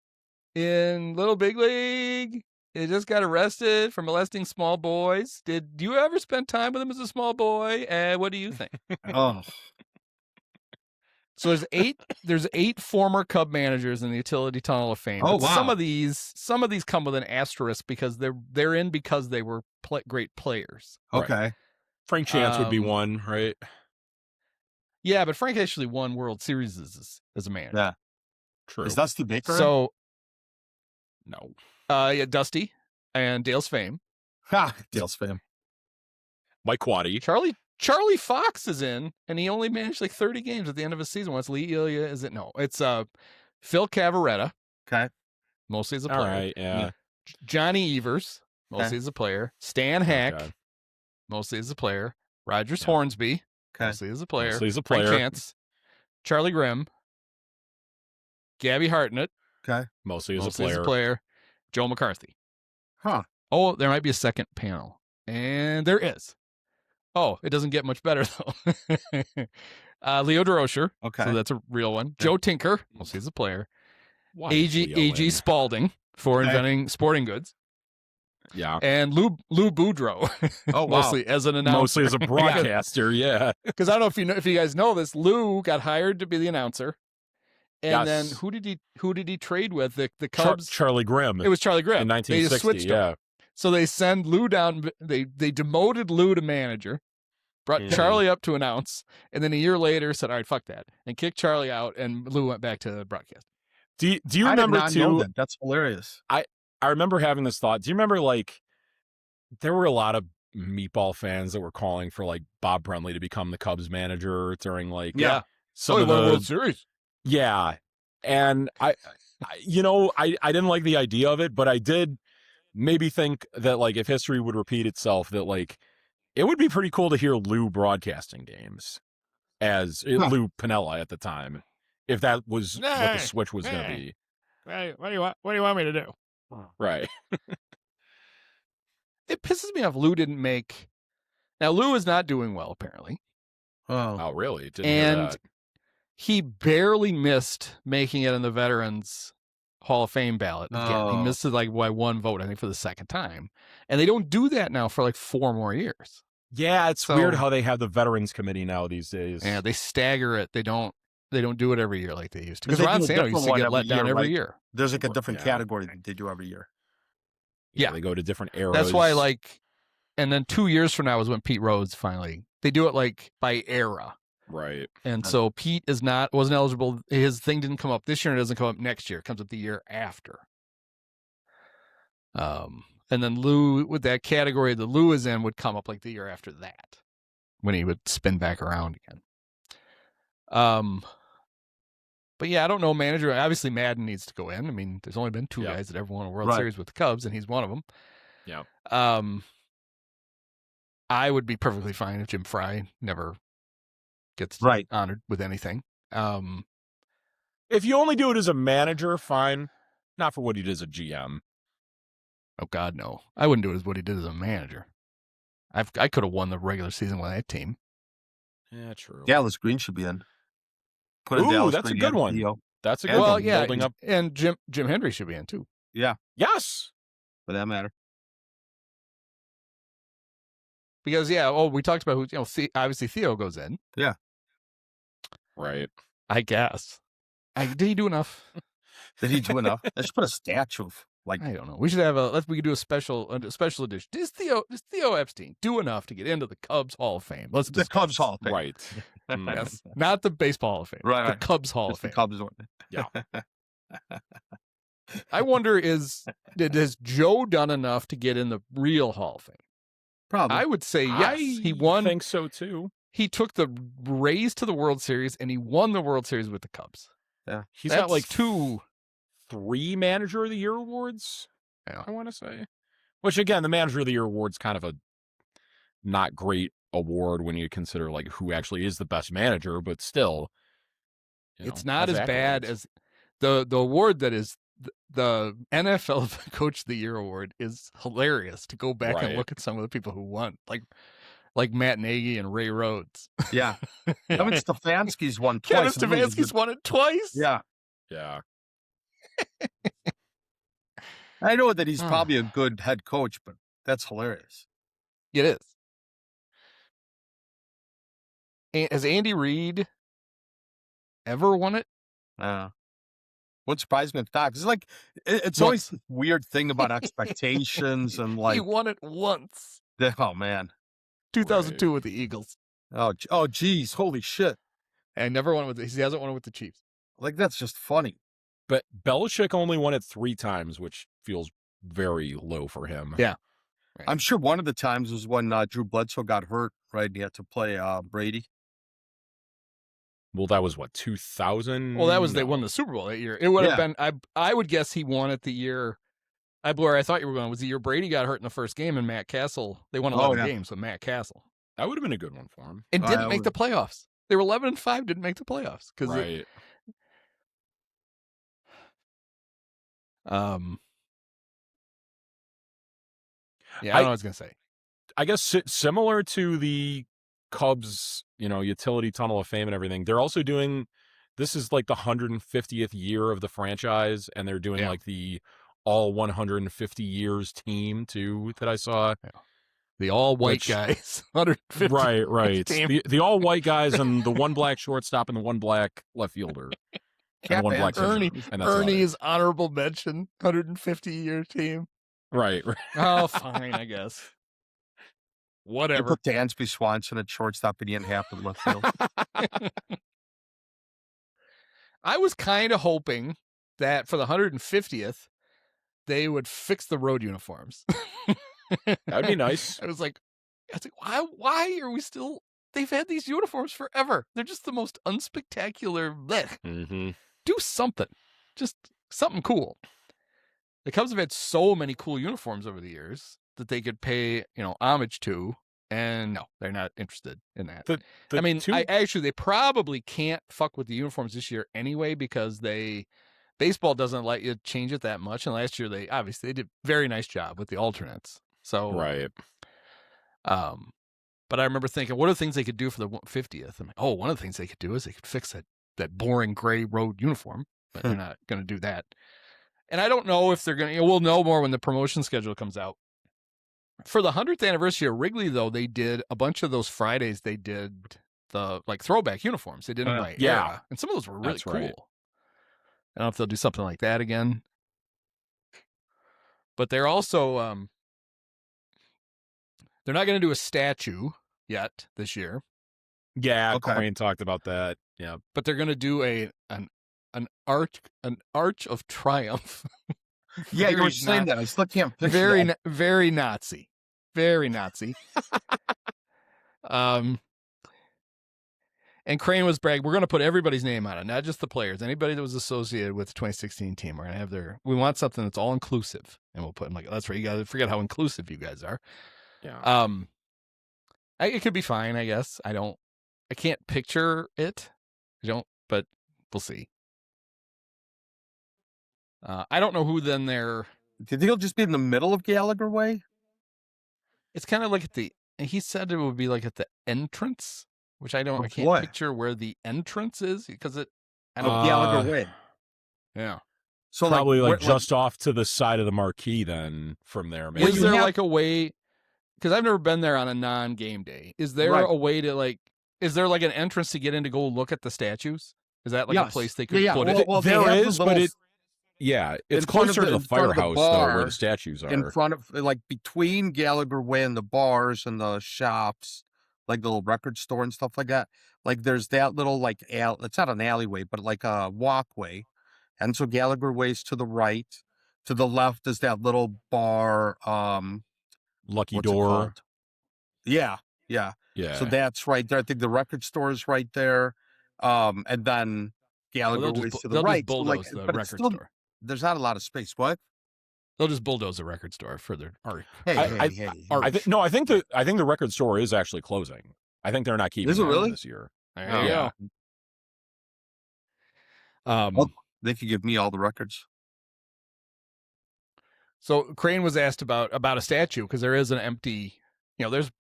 in Little Big League, he just got arrested for molesting small boys. Did you ever spend time with him as a small boy? And what do you think? So there's 8 former Cub managers in the Utility Tunnel of Fame. Oh, wow. Some of these come with an asterisk because they're in because they were great players. Okay. Right. Frank Chance would be one, right? Yeah, but Frank actually won World Series as a manager. Yeah. True. Is Dusty Baker? So no. Yeah, Dusty and Dale's Fame. Dale's Fame. Mike Quaddy. Charlie Fox is in, and he only managed like 30 games at the end of his season. What's Lee Ilya? Is it? No, it's Phil Cabrera. Okay. Mostly as a player. All right, yeah. Johnny Evers, mostly as a player. Stan Hack, mostly as a player. Rogers Hornsby, mostly as a player. Mostly as a player. Frank Chance, Charlie Grimm, Gabby Hartnett. Okay. Mostly as a player. Joe McCarthy. Huh. Oh, there might be a second panel. And there is. Oh, it doesn't get much better, though. Leo DeRocher. Okay. So that's a real one. Yeah. Joe Tinker, mostly as a player. Why A.G. Spalding for inventing sporting goods. Yeah. And Lou Boudreau. Oh, wow. Mostly as an announcer. Mostly as a broadcaster, yeah. Because I don't know if you guys know this, Lou got hired to be the announcer. And then who did he trade with? The Cubs? Charlie Grimm. It was Charlie Grimm. In 1960, they just switched him. So they send Lou down. They demoted Lou to manager, brought Charlie up to announce, and then a year later said, "All right, fuck that," and kicked Charlie out, and Lou went back to broadcast. Do you remember I did not know that. That's hilarious. I remember having this thought. Do you remember like there were a lot of meatball fans that were calling for like Bob Brenly to become the Cubs manager during like some of the World Series. Yeah. And I didn't like the idea of it, but I did maybe think that like if history would repeat itself, that like it would be pretty cool to hear Lou broadcasting games as Lou Piniella at the time, if that was what the switch was going to be. What do you want me to do? Right. it pisses me off. Lou didn't make. Now Lou is not doing well apparently, Oh, really? Didn't hear and that. he barely missed making it in the Veterans Hall of Fame ballot again. He Oh. missed it like by one vote, I think, for the second time, and they don't do that now for like 4 more years. Yeah, it's So- weird how they have the Veterans Committee now these days. Yeah, they stagger it. They don't do it every year like they used to. Because Because they Ron do a Santo used different to one get every let down year, every right? year. There's like a different Yeah. category that they do every year. Yeah. They go to different eras. That's why, like, and then 2 years from now is when Pete Rose finally. They do it like by era. Right. And so Pete wasn't eligible. His thing didn't come up this year, and it doesn't come up next year. It comes up the year after. And then Lou, with that category that Lou is in, would come up like the year after that, when he would spin back around again. But yeah, I don't know, manager. Obviously, Madden needs to go in. I mean, there's only been 2 Yeah. guys that ever won a World Right. Series with the Cubs, and he's one of them. Yeah. I would be perfectly fine if Jim Fry never gets Right. honored with anything. If you only do it as a manager, fine. Not for what he did as a GM. Oh God, no! I wouldn't do it as what he did as a manager. I could have won the regular season with that team. Yeah, true. Dallas Green should be in. Put Ooh, Dallas that's a Green good in, one. Theo. That's a Yeah, good Well, one. yeah, Building up. and Jim Hendry should be in too. Yeah, Yes. for that matter. Because we talked about who obviously Theo goes in. Right. I guess. Did he do enough? Did he do enough? Let's put a statue of like I don't know. We should have we could do a special edition. Does Theo Epstein do enough to get into the Cubs Hall of Fame? Let's the discuss. Cubs Hall of Fame. Right. Mm. Yes, not the Baseball Hall of Fame. Right, The right. Cubs Hall of Just the Fame. Cubs one. Yeah. I wonder has Joe done enough to get in the real Hall of Fame? Probably. I would say yes. He I won. think so too. He took the Rays to the World Series, and he won the World Series with the Cubs. Yeah. He's That's got like 2. 3 Manager of the Year awards. Yeah. I want to say. Which again, the Manager of the Year award's kind of a not great award when you consider like who actually is the best manager, but still, It's not has as bad accolades. as the award that is the NFL Coach of the Year award is hilarious to go back and Right. look at some of the people who won, like Matt Nagy and Ray Rhodes. Yeah. Kevin Stefanski's won Kevin twice. I believe. Stefanski's won it twice. Yeah. Yeah. I know that he's probably a good head coach, but that's hilarious. It is. Has Andy Reid ever won it? Wouldn't surprise me if not. 'Cause it's like it's always this weird thing about expectations and He like won it once. oh man. 2002 with the Eagles. Oh geez, holy shit. And never won it he hasn't won it with the Chiefs. Like that's just funny. But Belichick only won it 3 times, which feels very low for him. Yeah. I'm sure one of the times was when Drew Bledsoe got hurt, right? And he had to play Brady. Well, that was what, 2000? Well, that was they won the Super Bowl that year. It would have Yeah. been I would guess he won it the year I thought you were going was the year Brady got hurt in the first game and Matt Castle. They won 11 games with Matt Castle. That would have been a good one for him. And Oh, didn't that make the playoffs. They were 11-5, didn't make the playoffs cuz Right. yeah, I don't know what I was going to say. I guess similar to the Cubs, utility tunnel of fame and everything, they're also doing, this is like the 150th year of the franchise, and they're doing like the all 150 years team too that I saw. Yeah. The all white guys, 150. Right. Team. The all white guys and the one black shortstop and the one black left fielder. And the one black Ernie, pitcher, and that's about it. Ernie's honorable mention, 150-year team. Right. Oh, fine, I guess. They Whatever. put Dansby Swanson at shortstop and he didn't have to left field. I was kind of hoping that for the 150th, they would fix the road uniforms. That'd be nice. I was like, why are we still? They've had these uniforms forever. They're just the most unspectacular. Blech. Mm-hmm. Do something, just something cool. The Cubs have had so many cool uniforms over the years that they could pay, homage to, and no, they're not interested in that. I mean, they probably can't fuck with the uniforms this year anyway because baseball doesn't let you change it that much. And last year they did a very nice job with the alternates. So, Right. But I remember thinking, what are the things they could do for the 50th? I'm like, oh, one of the things they could do is they could fix that boring gray road uniform, but they're not going to do that. And I don't know if they're going to. We'll know more when the promotion schedule comes out. For the 100th anniversary of Wrigley, though, they did a bunch of those Fridays. They did the throwback uniforms. They did them by era, and some of those were really cool. Right. I don't know if they'll do something like that again. But they're also they're not going to do a statue yet this year. Yeah, Okay. Crane talked about that. Yeah, but they're going to do an arch of triumph. Yeah, you were saying that. I still can't picture that. Very Nazi. Very Nazi. And Crane was bragging, we're going to put everybody's name on it, not just the players. Anybody that was associated with the 2016 team, we're going to have we want something that's all inclusive. And we'll put them like, that's right. You got to forget how inclusive you guys are. Yeah. It could be fine, I guess. I can't picture it. But we'll see. I don't know who then they're. Do you think it'll just be in the middle of Gallagher Way? It's kind of like he said it would be like at the entrance, which I can't what? picture where the entrance is because Gallagher Way. Yeah. So probably like just off to the side of the Marquee then from there. Maybe. Is there like a way, because I've never been there on a non-game day. Is there a way to is there like an entrance to get in to go look at the statues? Is that like a place they could put it? Well, there is, but it's closer to the firehouse though, where the statues are. In front of, between Gallagher Way and the bars and the shops, like the little record store and stuff like that. Like there's that little it's not an alleyway, but like a walkway. And so Gallagher Way's to the right. To the left is that little bar. Lucky Door. Yeah. So that's right there. I think the record store is right there. And then Gallagher Way's to the right. They'll just bulldoze the record store. There's not a lot of space. What? They'll just bulldoze the record store for their art. I think the record store is actually closing. I think they're not keeping it really this year. Yeah. They could give me all the records. So Crane was asked about a statue because there is an empty. There's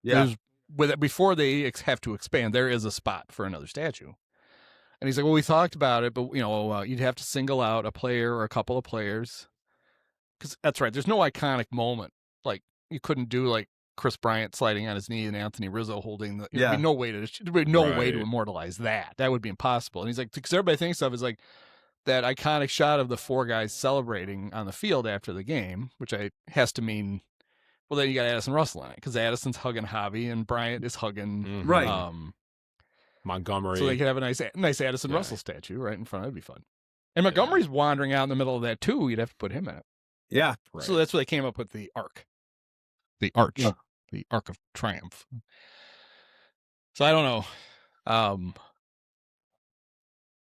before they have to expand, there is a spot for another statue. And he's like, well, we talked about it, but you'd have to single out a player or a couple of players. Because that's right. There's no iconic moment. Like you couldn't do like Chris Bryant sliding on his knee and Anthony Rizzo holding the. There'd be no way to immortalize that. That would be impossible. And he's like, because everybody thinks of is like that iconic shot of the four guys celebrating on the field after the game, which has to mean. Well, then you got Addison Russell in it because Addison's hugging Javi and Bryant is hugging Montgomery. So they could have a nice Addison Russell statue right in front. That'd be fun. And Montgomery's wandering out in the middle of that too. You'd have to put him in it. Yeah. Right. So that's where they came up with the arch. The arch. Yeah. The Arc of Triumph. So I don't know.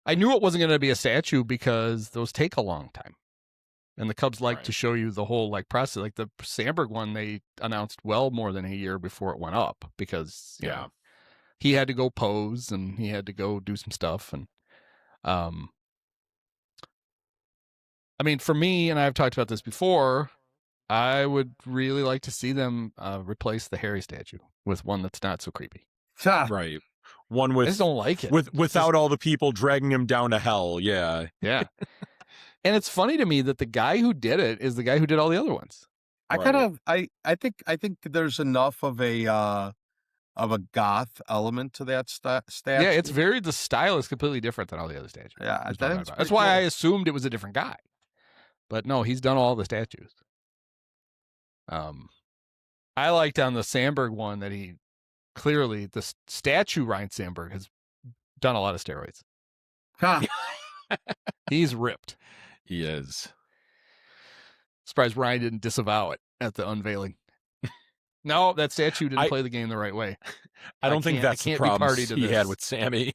I knew it wasn't going to be a statue because those take a long time. And the Cubs like to show you the whole process. Like the Sandberg one, they announced well more than a year before it went up because he had to go pose and he had to go do some stuff. And I mean, for me, and I've talked about this before, I would really like to see them replace the Harry statue with one that's not so creepy. Right. One with, I just don't like it. Without all the people dragging him down to hell. Yeah. Yeah. And it's funny to me that the guy who did it is the guy who did all the other ones. I think there's enough of a goth element to that statue. Yeah, it's the style is completely different than all the other statues. Yeah, that's why I assumed it was a different guy. But no, he's done all the statues. I liked on the Sandberg one that he clearly the statue Ryan Sandberg has done a lot of steroids. He's ripped. He is. Surprised Ryan didn't disavow it at the unveiling. No, that statue didn't play the game the right way. I don't think that's the problem he had with Sammy.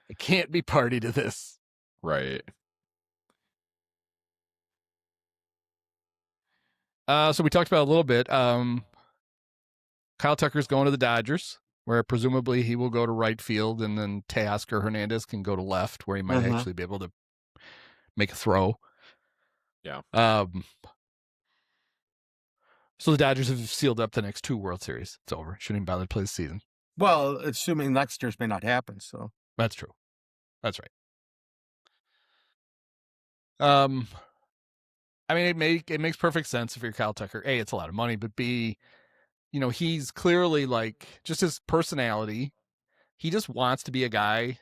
I can't be party to this. Right. So we talked about it a little bit. Kyle Tucker's going to the Dodgers, where presumably he will go to right field, and then Teoscar Hernandez can go to left, where he might actually be able to make a throw. Yeah. So the Dodgers have sealed up the next 2 World Series. It's over. Shouldn't even bother to play the season. Well, assuming next year's may not happen, so. That's true. That's right. I mean, it makes perfect sense if you're Kyle Tucker. A, it's a lot of money, but B, he's clearly like just his personality. He just wants to be a guy,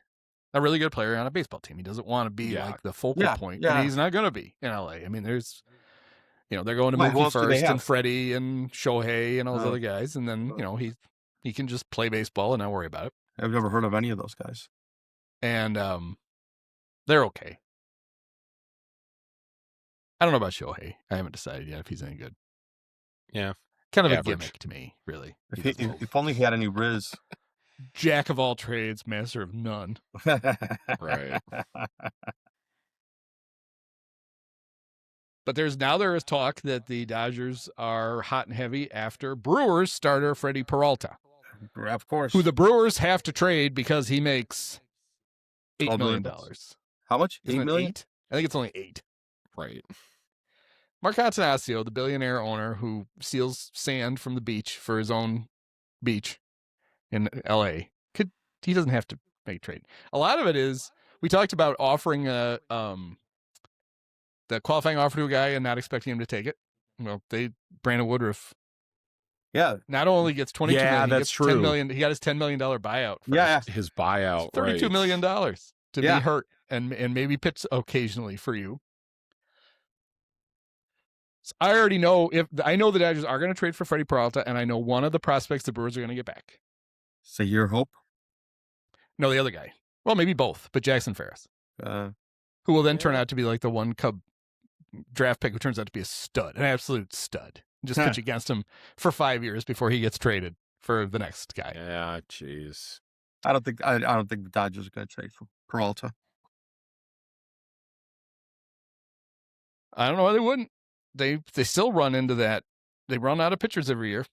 a really good player on a baseball team. He doesn't want to be like the focal point. And he's not going to be in LA. I mean, there's, they're going to Mookie first and Freddie and Shohei and all those other guys. And then, he can just play baseball and not worry about it. I've never heard of any of those guys. And they're okay. I don't know about Shohei. I haven't decided yet if he's any good. Yeah. Kind of a gimmick to me, really. If only he had any Riz. Jack of all trades, master of none. Right. But there is talk that the Dodgers are hot and heavy after Brewers starter Freddie Peralta. Of course. Who the Brewers have to trade because he makes $8 million. How much? Isn't $8 million? I think it's only 8. Right. Mark Attanasio, the billionaire owner who steals sand from the beach for his own beach in L.A., he doesn't have to make a trade. A lot of it is, we talked about offering the qualifying offer to a guy and not expecting him to take it. Well, Brandon Woodruff. Yeah. Not only gets $22 million, that's true. $10 million. He got his $10 million buyout. First. His buyout. $32 million to be hurt and maybe pitch occasionally for you. So I already know I know the Dodgers are going to trade for Freddie Peralta, and I know one of the prospects the Brewers are going to get back. So your hope? No, the other guy. Well, maybe both, but Jackson Ferris, who will then turn out to be like the one Cub draft pick who turns out to be a stud, an absolute stud. Just pitch against him for 5 years before he gets traded for the next guy. Yeah, jeez. I don't think the Dodgers are going to trade for Peralta. I don't know why they wouldn't. They still run into that. They run out of pitchers every year.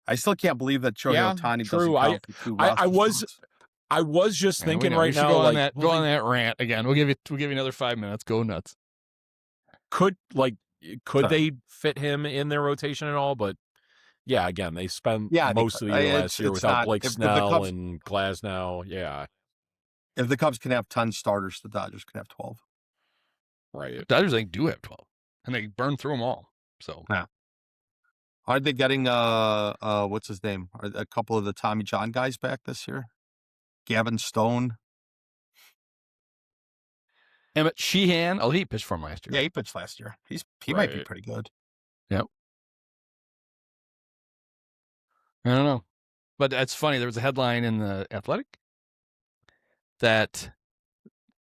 I still can't believe that Shohei Ohtani doesn't count for 2 I was just thinking right now. Go on that rant again. We'll give you another 5 minutes. Go nuts. Could they fit him in their rotation at all? But yeah, again, they spent most of the year last year without Blake Snell and Glasnow. Yeah. If the Cubs can have 10 starters, the Dodgers can have 12. Right. The Dodgers do have 12, and they burn through them all. So yeah. Are they getting what's his name? Are a couple of the Tommy John guys back this year? Gavin Stone. Emmett Sheehan. Oh, he pitched for him last year. Yeah, he pitched last year. He might be pretty good. Yep. I don't know. But it's funny. There was a headline in the Athletic that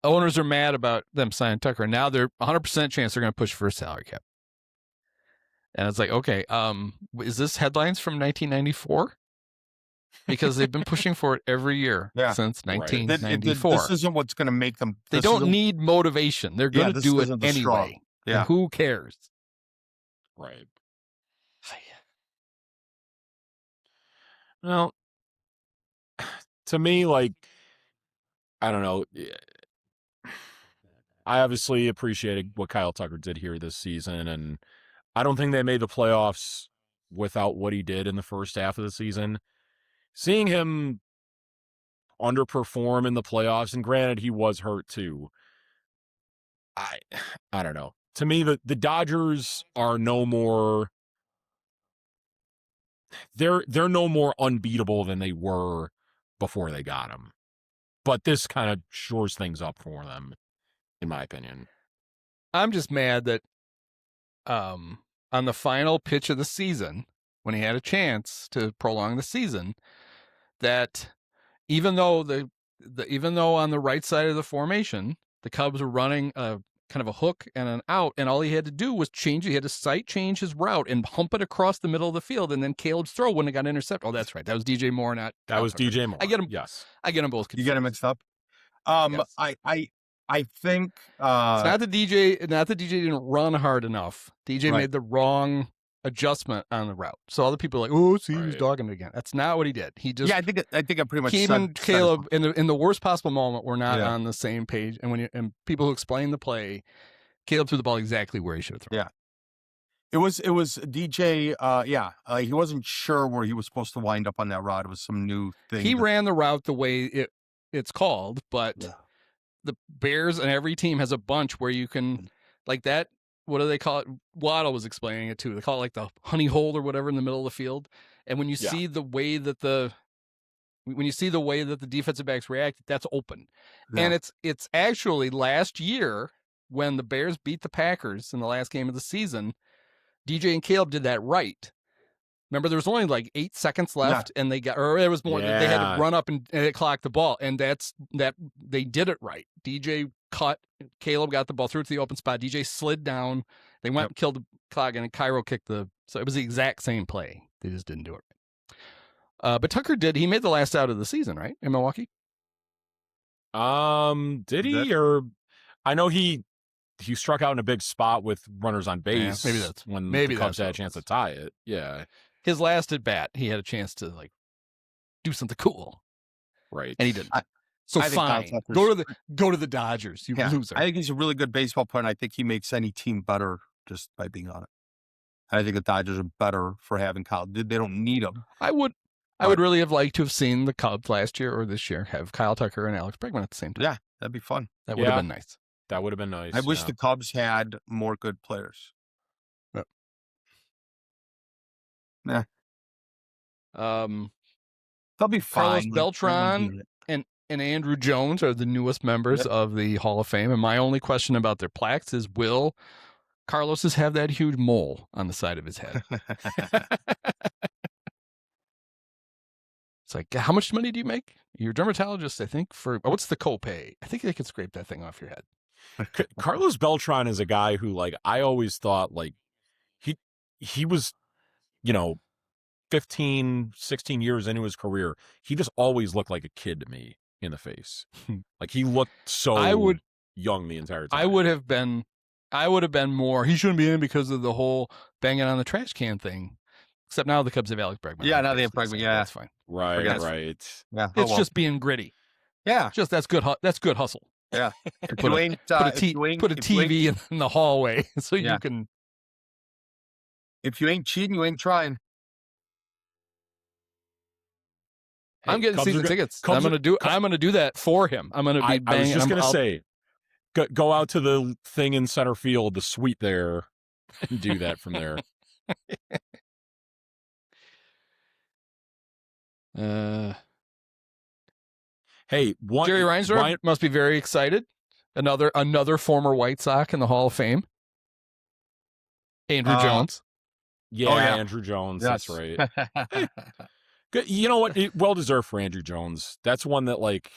owners are mad about them signing Tucker. And now they're 100% chance they're going to push for a salary cap. And it's like, okay, is this headlines from 1994? Because they've been pushing for it every year since 1994. This isn't what's going to make them. They don't need motivation. They're going to do it anyway. Yeah. And who cares? Right. Well, to me, like, I don't know. I obviously appreciated what Kyle Tucker did here this season, and I don't think they made the playoffs without what he did in the first half of the season. Seeing him underperform in the playoffs, and granted, he was hurt too. I don't know. To me, the Dodgers are no more. They're no more unbeatable than they were before they got him. But this kind of shores things up for them, in my opinion. I'm just mad that on the final pitch of the season, when he had a chance to prolong the season, that even though even though on the right side of the formation, the Cubs were running a kind of a hook and an out, and all he had to do was he had to sight change his route and hump it across the middle of the field, and then Caleb's throw wouldn't have got intercepted. Oh, that's right. That was DJ Moore, not that was DJ Moore. I get them. Yes, I get them both confused. You get them mixed up. Yes. I think it's not that DJ didn't run hard enough. DJ made the wrong adjustment on the route. So other people are like, oh, see, he was dogging it again. That's not what he did. He just I think I pretty much Caleb in the worst possible moment were not on the same page. And when people who explain the play, Caleb threw the ball exactly where he should have thrown. Yeah. It was DJ. He wasn't sure where he was supposed to wind up on that route. It was some new thing. He ran the route the way it's called, but the Bears and every team has a bunch where you can, like that. What do they call it? Waddle was explaining it too. They call it like the honey hole or whatever in the middle of the field. And when you see the way that the defensive backs react, that's open. Yeah. And it's actually last year when the Bears beat the Packers in the last game of the season, DJ and Caleb did that right. Remember, there was only like 8 seconds left, and they got, or there was more. They had to run up and it clocked the ball, and they did it right. DJ cut, Caleb got the ball through to the open spot. DJ slid down. They went and killed the clock, and Cairo kicked so it was the exact same play. They just didn't do it right. But Tucker did. He made the last out of the season, right, in Milwaukee? Did he? Or I know he struck out in a big spot with runners on base. Maybe that's when the Cubs had a chance to tie it. Yeah. His last at bat, he had a chance to like do something cool, right? And he didn't. I fine. Go to the Dodgers, you loser. I think he's a really good baseball player, and I think he makes any team better just by being on it. I think the Dodgers are better for having Kyle. They don't need him. I would really have liked to have seen the Cubs last year or this year have Kyle Tucker and Alex Bregman at the same time. Yeah, that'd be fun. That would have been nice. That would have been nice. I wish the Cubs had more good players. Yep. Yeah. They'll be fine. Carlos Beltran and Andrew Jones are the newest members of the Hall of Fame. And my only question about their plaques is, will Carlos's have that huge mole on the side of his head? It's like, how much money do you make? You're a dermatologist, I think, what's the copay? I think they could scrape that thing off your head. Carlos Beltran is a guy who, like, I always thought, like, he was, 15, 16 years into his career, he just always looked like a kid to me in the face. Like, he looked so young the entire time. I would have been more, he shouldn't be in because of the whole banging on the trash can thing. Except now the Cubs have Alex Bregman. Yeah, now they have Bregman. Yeah, that's fine. Right. Yeah, it's just being gritty. Yeah, that's good. That's good hustle. Yeah, put a TV in the hallway so you can. If you ain't cheating, you ain't trying. I'm getting season tickets. I'm gonna do that for him. I'm gonna be banging. I was just gonna say, go out to the thing in center field, the suite there, and do that from there. Hey, Jerry Reinsdorf must be very excited. Another former White Sox in the Hall of Fame. Andrew Jones. Yeah, Andrew Jones. Yes. That's right. Hey, good. You know what? Well deserved for Andrew Jones. That's one that, like,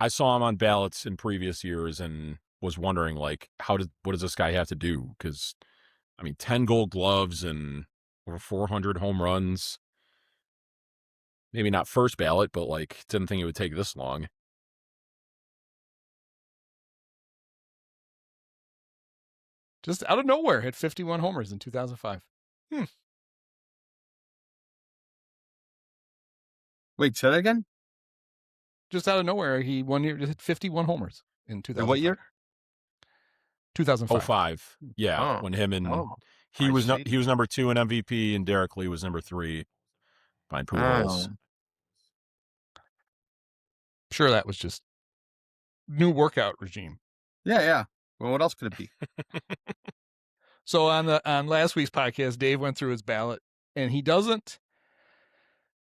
I saw him on ballots in previous years and was wondering, like, what does this guy have to do? Because, 10 Gold Gloves and over 400 home runs. Maybe not first ballot, but, like, didn't think it would take this long. Just out of nowhere, hit 51 homers in 2005. Wait, say that again? Just out of nowhere, he hit 51 homers in 2005. What year? 2005. 05. Yeah, when him and he was number 2 in MVP, and Derek Lee was number 3 behind Pujols. Sure, that was just new workout regime. Yeah. Well, what else could it be? So on last week's podcast, Dave went through his ballot, and he doesn't,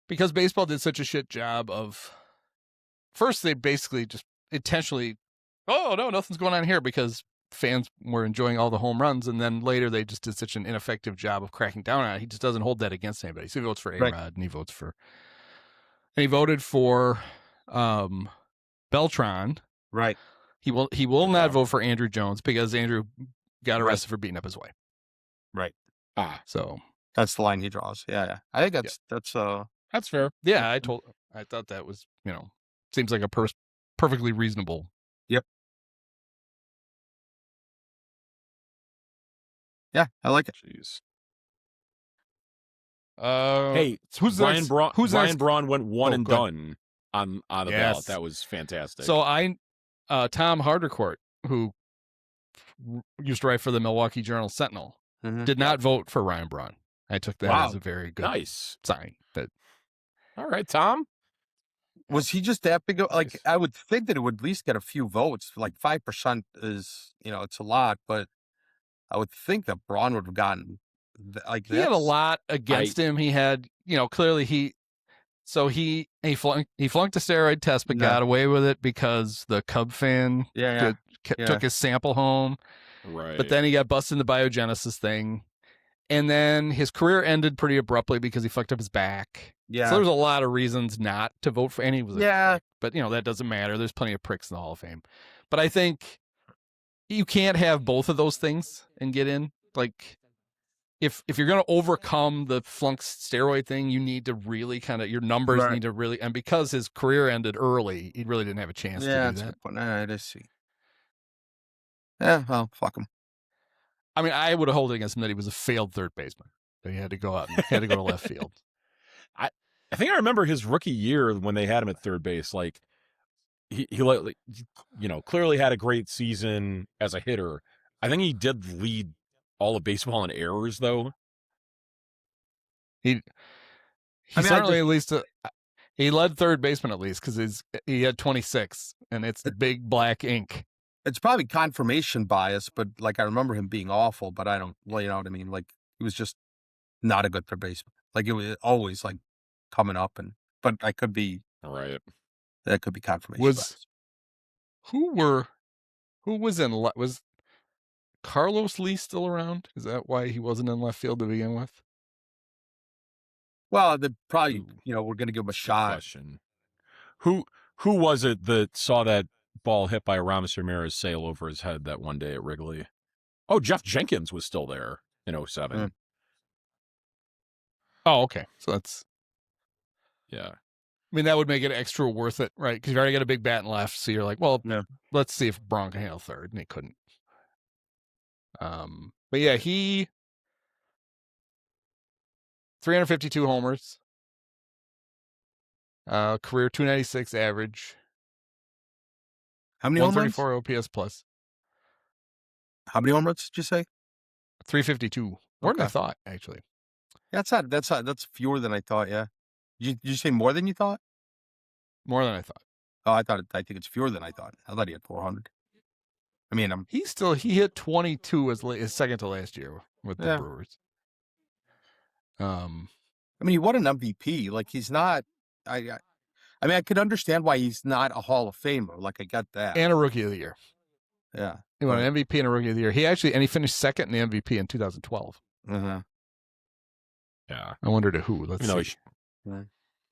because baseball did such a shit job of. First, they basically just intentionally, oh no, nothing's going on here, because fans were enjoying all the home runs, and then later they just did such an ineffective job of cracking down on it. He just doesn't hold that against anybody. So he votes for A-Rod, and he voted for Beltran. Right. He will not vote for Andrew Jones because Andrew got arrested for beating up his wife. Right. So that's the line he draws. Yeah. I think that's fair. Yeah, I thought that was, seems like a perfectly reasonable. Yep. Yeah, I like it. Jeez. Hey, who's Ryan Braun? Who's Ryan Braun went one and done on the ballot. That was fantastic. So Tom Hardercourt, who used to write for the Milwaukee Journal Sentinel, did not vote for Ryan Braun. I took that as a very good nice sign. That all right, Tom. Was he just that big? Like, Nice. I would think that it would at least get a few votes. Like 5% is, it's a lot, but I would think that Braun would have gotten like he had a that's lot against him. He had, clearly he flunked the steroid test, but got away with it because the Cub fan took his sample home. Right. But then he got busted in the biogenesis thing. And then his career ended pretty abruptly because he fucked up his back. Yeah. So there's a lot of reasons not to vote for, and he was Yeah. but that doesn't matter. There's plenty of pricks in the Hall of Fame. But I think you can't have both of those things and get in. Like, if you're going to overcome the flunk steroid thing, you need to really your numbers need to really, and because his career ended early, he really didn't have a chance to do that. Good point. All right, I see. Yeah, well, fuck him. I mean, I would have held it against him that he was a failed third baseman. That he had to go out and had to go to left field. I think I remember his rookie year when they had him at third base. Like he clearly had a great season as a hitter. I think he did lead all of baseball in errors, though. He certainly at least he led third baseman at least because he had 26 and it's big black ink. It's probably confirmation bias, but like I remember him being awful, but I don't, you know what I mean? Like he was just not a good third baseman. Like it was always like coming up, but I could be right. That could be confirmation bias. Was Carlos Lee still around? Is that why he wasn't in left field to begin with? Well, they probably, we're going to give him a shot. Question. Who was it that saw that ball hit by Aramis Ramirez sail over his head that one day at Wrigley? Oh, Jeff Jenkins was still there in 2007. Oh, okay. So that's... Yeah. I mean, that would make it extra worth it, right? Because you've already got a big bat in left, so you're like, well, let's see if Braun can handle third, and he couldn't. But yeah, he 352 homers, career 296 average. How many 134 OPS plus. How many home runs did you say? 352. More than I thought, actually. That's fewer than I thought. Yeah. Did you say more than you thought? More than I thought. Oh, I think it's fewer than I thought. I thought he had 400. I mean, he hit 22 as second to last year with the Brewers. I mean, he won an MVP. Like he's not. I mean, I could understand why he's not a Hall of Famer. Like I got that. And a Rookie of the Year. Yeah. He won an MVP and a Rookie of the Year. He finished second in the MVP in 2012. Uh-huh. Yeah. I wondered who. Let's see.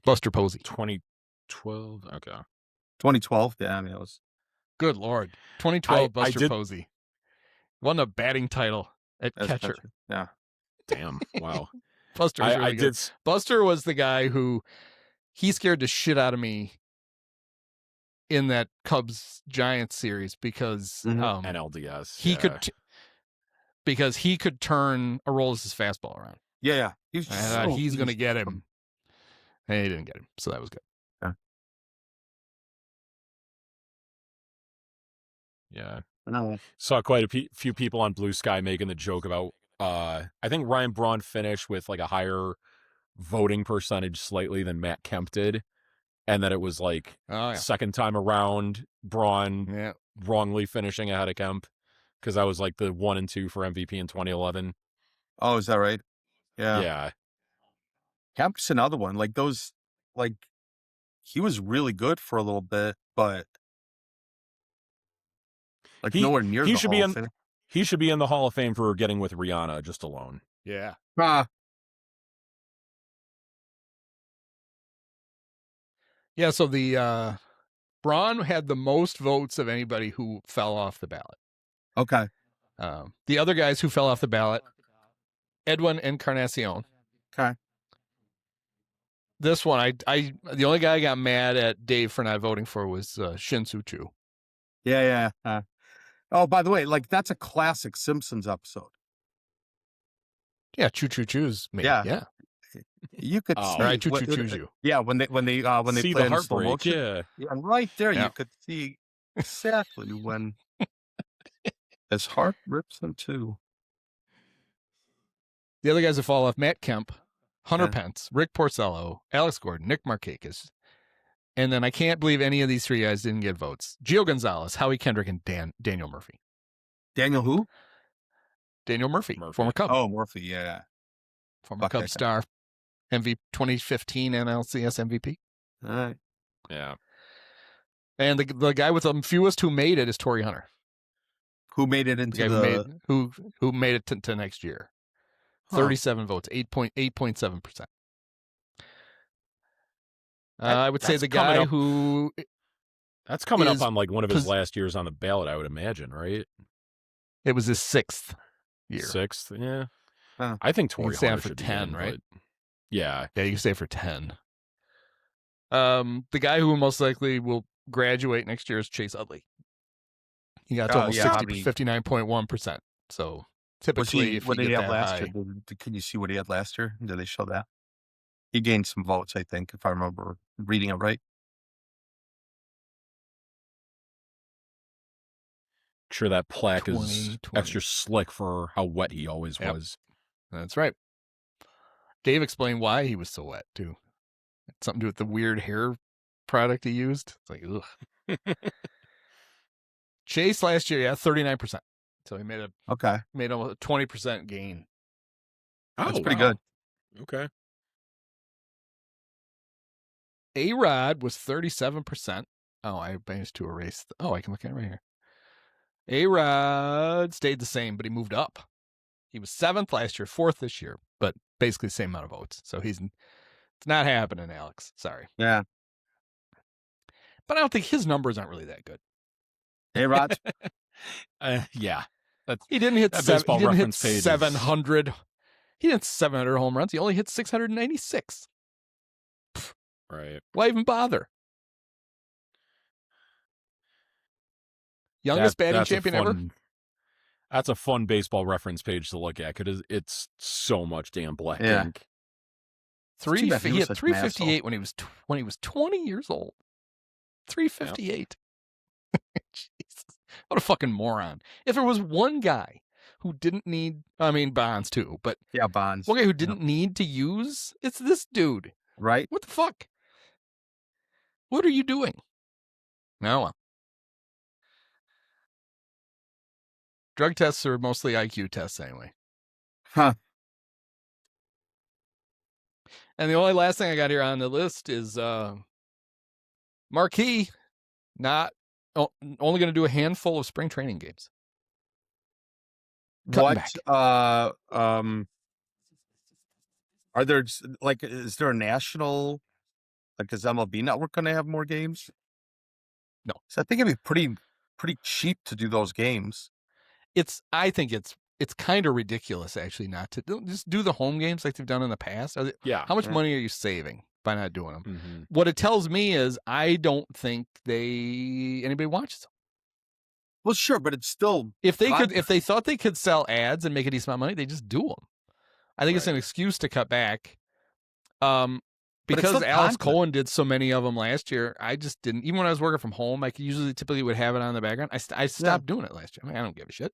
Buster Posey. 2012. Okay. 2012. Yeah, I mean, it was. Good Lord. 2012 Buster Posey. Won the batting title at catcher. Yeah. Damn. Wow. Buster was really good. Buster was the guy who he scared the shit out of me in that Cubs Giants series because NLDS. Because he could turn Aroldis' fastball around. Yeah. He's going to get him. And he didn't get him. So that was good. Yeah. No. Saw quite a few people on Blue Sky making the joke about I think Ryan Braun finished with like a higher voting percentage slightly than Matt Kemp did, and that it was like second time around Braun wrongly finishing ahead of Kemp because that was like the 1 and 2 for MVP in 2011. Oh, is that right? Yeah. Yeah. Kemp's another one. Like those, like he was really good for a little bit, but like nowhere near the Hall of Fame. He should be in the Hall of Fame for getting with Rihanna just alone. Yeah. Yeah, so the Braun had the most votes of anybody who fell off the ballot. Okay. The other guys who fell off the ballot, Edwin Encarnacion. Okay. This one, the only guy I got mad at Dave for not voting for was Shin Soo Choo. Yeah. Oh, by the way, like that's a classic Simpsons episode. Yeah, Choo Choo Choo's me. Yeah. You could see. All right, Choo Choo Choo's you. Yeah, when they see play the heartbreak. Yeah, right there, you could see exactly when his heart rips in two. The other guys that fall off: Matt Kemp, Hunter Yeah. Pence, Rick Porcello, Alex Gordon, Nick Markakis. And then I can't believe any of these three guys didn't get votes: Gio Gonzalez, Howie Kendrick, and Daniel Murphy. Daniel who? Daniel Murphy, former Cub. Oh, Murphy, yeah. Former Cub star, MVP 2015 NLCS MVP. All right. Yeah. And the guy with the fewest who made it is Torrey Hunter. Who made it into who made it to next year. 37 votes, 8.7%. I would say the guy who... That's coming up on like one of his last years on the ballot, I would imagine, right? It was his 6th year. 6th, yeah. Huh. I think Torrey Hunter for should 10, be in, right? Yeah. Yeah, you can say for 10. The guy who most likely will graduate next year is Chase Utley. He got to almost 59.1%. So typically, if you get that last high, year, can you see what he had last year? Did they show that? He gained some votes, I think, if I remember reading it right. Sure, that plaque is extra slick for how wet he always was. That's right. Dave explained why he was so wet too. It's something to do with the weird hair product he used. It's like, ugh. Chase last year, 39%. So he made a made a 20% gain. That's pretty good. Okay. A-Rod was 37%. Oh, I managed to erase. I can look at it right here. A-Rod stayed the same, but he moved up. He was 7th last year, 4th this year, but basically the same amount of votes. So it's not happening, Alex. Sorry. Yeah. But I don't think his numbers aren't really that good. A-Rod? Yeah. He didn't hit 700. He didn't hit 700 home runs. He only hit 696. Right. Why even bother? Youngest batting champion ever. That's a fun baseball reference page to look at because it's so much damn black ink. He had 358 when he was 20 years old. 358. Jesus. What a fucking moron. If there was one guy who didn't need, Bonds too, but Bonds. One guy who didn't need to use, it's this dude. Right? What the fuck? What are you doing? No. Well. Drug tests are mostly IQ tests anyway. Huh. And the only last thing I got here on the list is Marquee only going to do a handful of spring training games. What? Are there is there a national, is MLB Network going to have more games? No. So I think it'd be pretty cheap to do those games. I think it's kind of ridiculous actually not to just do the home games like they've done in the past. How much money are you saving by not doing them? Mm-hmm. What it tells me is I don't think anybody watches them. Well, sure, but it's still if they thought they could sell ads and make a decent amount of money, they just do them. I think it's an excuse to cut back. Because Alex Cohen did so many of them last year, I just didn't. Even when I was working from home, I typically would have it on in the background. I stopped doing it last year. I don't give a shit.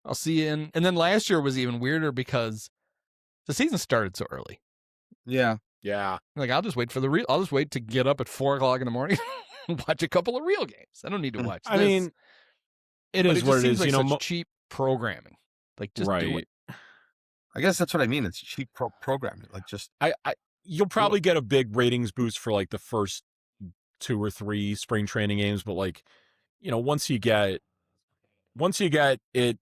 I'll see you in. And then last year was even weirder because the season started so early. Yeah. Yeah. I'll just wait for I'll just wait to get up at 4:00 in the morning and watch a couple of real games. I don't need to watch this. I mean, it is what it is. Like such cheap programming. Just do it. I guess that's what I mean. It's cheap programming. You'll probably get a big ratings boost for the first 2 or 3 spring training games, but once you get it,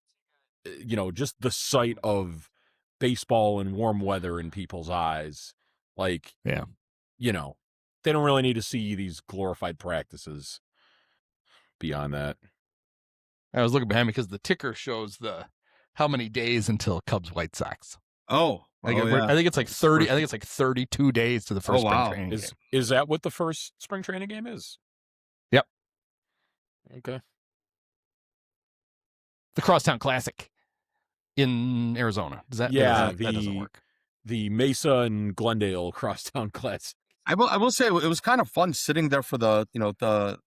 just the sight of baseball and warm weather in people's eyes, they don't really need to see these glorified practices beyond that. I was looking behind me because the ticker shows how many days until Cubs White Sox. Oh. I think it's 30. I think it's 32 days to the first spring training game. Is that what the first spring training game is? Yep. Okay. The Crosstown Classic in Arizona. That doesn't work. The Mesa and Glendale Crosstown Classic. I will say it was kind of fun sitting there for the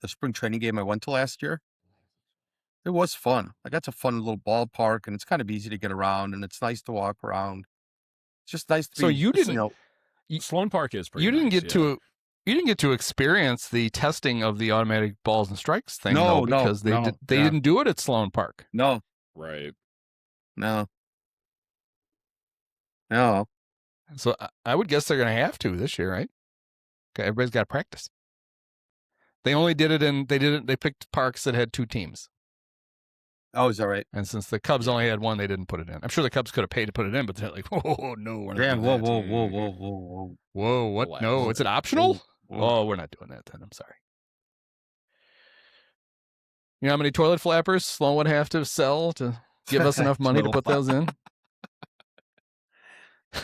spring training game I went to last year. It was fun. That's a fun little ballpark, and it's kind of easy to get around, and it's nice to walk around. just nice to So be. you didn't. Sloan Park is pretty. You didn't nice, get to. You didn't get to experience the testing of the automatic balls and strikes thing, No, though, because they didn't do it at Sloan Park. No. Right. No. So I would guess they're going to have to this year, right? Okay, everybody's got to practice. They only did it they picked parks that had 2 teams. Oh, is that right? And since the Cubs only had 1, they didn't put it in. I'm sure the Cubs could have paid to put it in, but they're like, oh, no, we're not doing that. Whoa, what? Relax. No, is it optional? Oh, we're not doing that then. I'm sorry. You know how many toilet flappers Sloan would have to sell to give us enough money to put those in?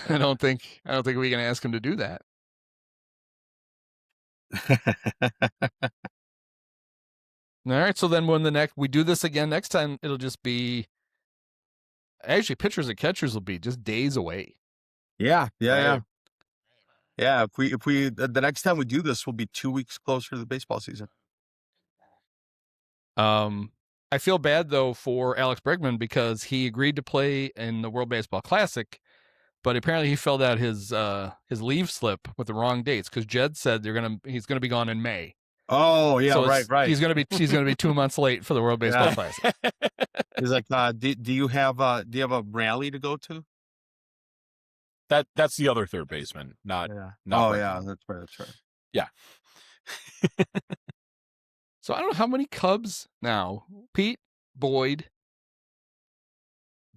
I don't think we can ask him to do that. All right, so then when we do this again next time, it'll just be actually pitchers and catchers will be just days away. Yeah. Right. Yeah, if we the next time we do this, we'll be 2 weeks closer to the baseball season. I feel bad though for Alex Bregman because he agreed to play in the World Baseball Classic, but apparently he filled out his leave slip with the wrong dates because Jed said he's gonna be gone in May. Oh yeah, So right. He's gonna be 2 months late for the World Baseball Classic. He's like, do you have a rally to go to? That's the other third baseman, not. Yeah. Not Oh Bregman. yeah, that's right. Yeah. So I don't know how many Cubs now. Pete, Boyd,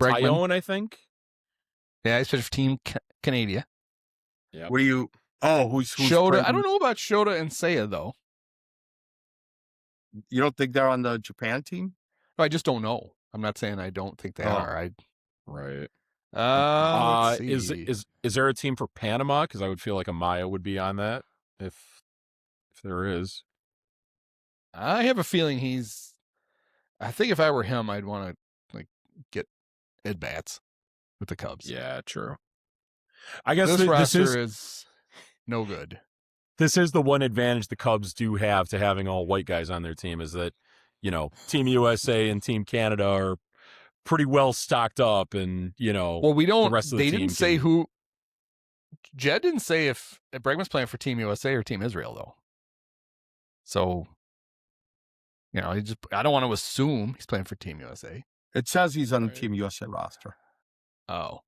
Bregman. Tyone, I think. Yeah, he's pitched for Team Canada. Yeah. What do you? Oh, who's Shota? I don't know about Shota and Seiya though. You don't think they're on the Japan team? I just don't know. I'm not saying I don't think they are. Right. Let's see. Is there a team for Panama? Because I would feel like Amaya would be on that if there is. I have a feeling I think if I were him, I'd want to get at bats with the Cubs. Yeah, true. I guess this roster is no good. This is the one advantage the Cubs do have to having all white guys on their team is that, Team USA and Team Canada are pretty well stocked up, and well, we don't. The rest of the they team didn't say who. Jed didn't say if Bregman's playing for Team USA or Team Israel though. So, I don't want to assume he's playing for Team USA. It says he's on the Team USA roster. Oh.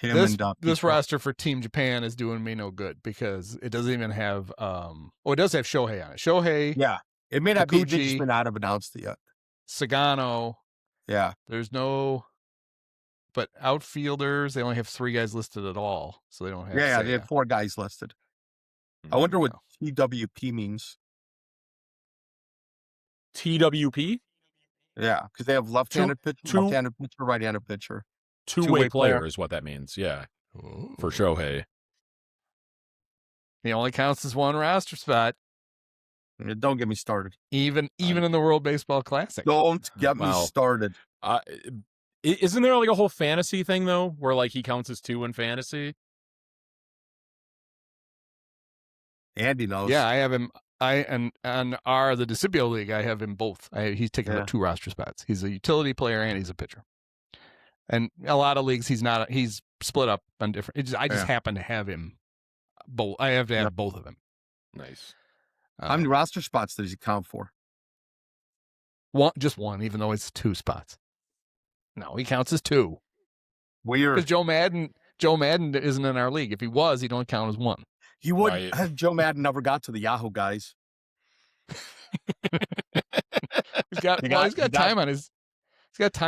This roster for Team Japan is doing me no good because it doesn't even have it does have Shohei on it. Shohei. Yeah. It may not Kikuchi, be, they just may not have announced it yet. Sagano. Yeah. There's no, but outfielders, they only have 3 guys listed at all. So they don't have Yeah, they have 4 guys listed. I wonder what TWP means. TWP? Yeah, because they have left-handed pitcher, left-handed pitcher, right-handed pitcher. Two-way player is what that means, yeah. Ooh. For Shohei. He only counts as 1 roster spot. Don't get me started. Even in the World Baseball Classic. Don't get me started. Isn't there like a whole fantasy thing though, where he counts as 2 in fantasy? Andy knows. Yeah, I have him. The Discipio League, I have him both. He's taking up 2 roster spots. He's a utility player and he's a pitcher. And a lot of leagues, he's not. He's split up on different. I just happen to have him both. I have to have both of them. Nice. How many roster spots does he count for? Just 1, even though it's 2 spots. No, he counts as 2. Weird. Because Joe Madden isn't in our league. If he was, he'd only count as 1. He would. Joe Madden never got to the Yahoo guys. He's got time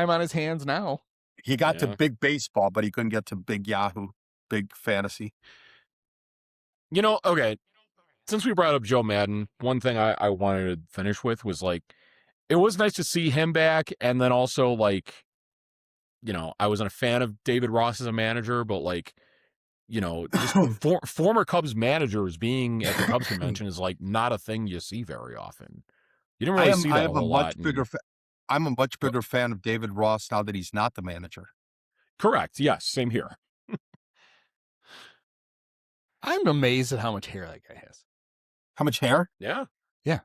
on his hands now. He got to big baseball, but he couldn't get to big Yahoo, big fantasy. Okay. Since we brought up Joe Madden, one thing I wanted to finish with was it was nice to see him back, and then also I wasn't a fan of David Ross as a manager, but just former Cubs managers being at the Cubs convention is not a thing you see very often. You didn't really see that a whole lot. I'm a much bigger fan of David Ross now that he's not the manager. Correct. Yes. Same here. I'm amazed at how much hair that guy has. How much hair? Yeah. Yeah.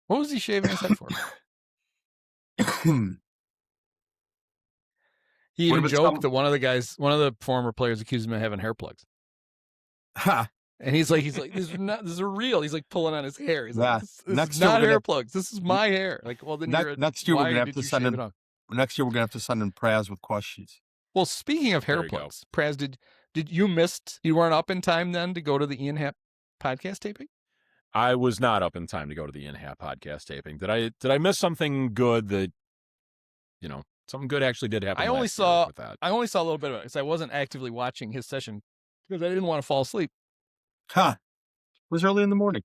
What was he shaving his head for? He What even about joked some- that one of the former players accused him of having hair plugs. Ha. And he's like, this is real. He's like pulling on his hair. He's Yeah. like, this Next is year not we're hair gonna- plugs. This is my hair. Like, well, then Next year we're why gonna have did to you send shave in. it off? Next year we're gonna have to send in Praz with questions. Well, speaking of hair There you go. plugs, Praz, did you weren't up in time then to go to the Ian Happ podcast taping? I was not up in time to go to the Ian Happ podcast taping. Did I miss something good that, something good actually did happen? I only last year saw with that. a little bit of it because I wasn't actively watching his session because I didn't want to fall asleep. Ha. It was early in the morning.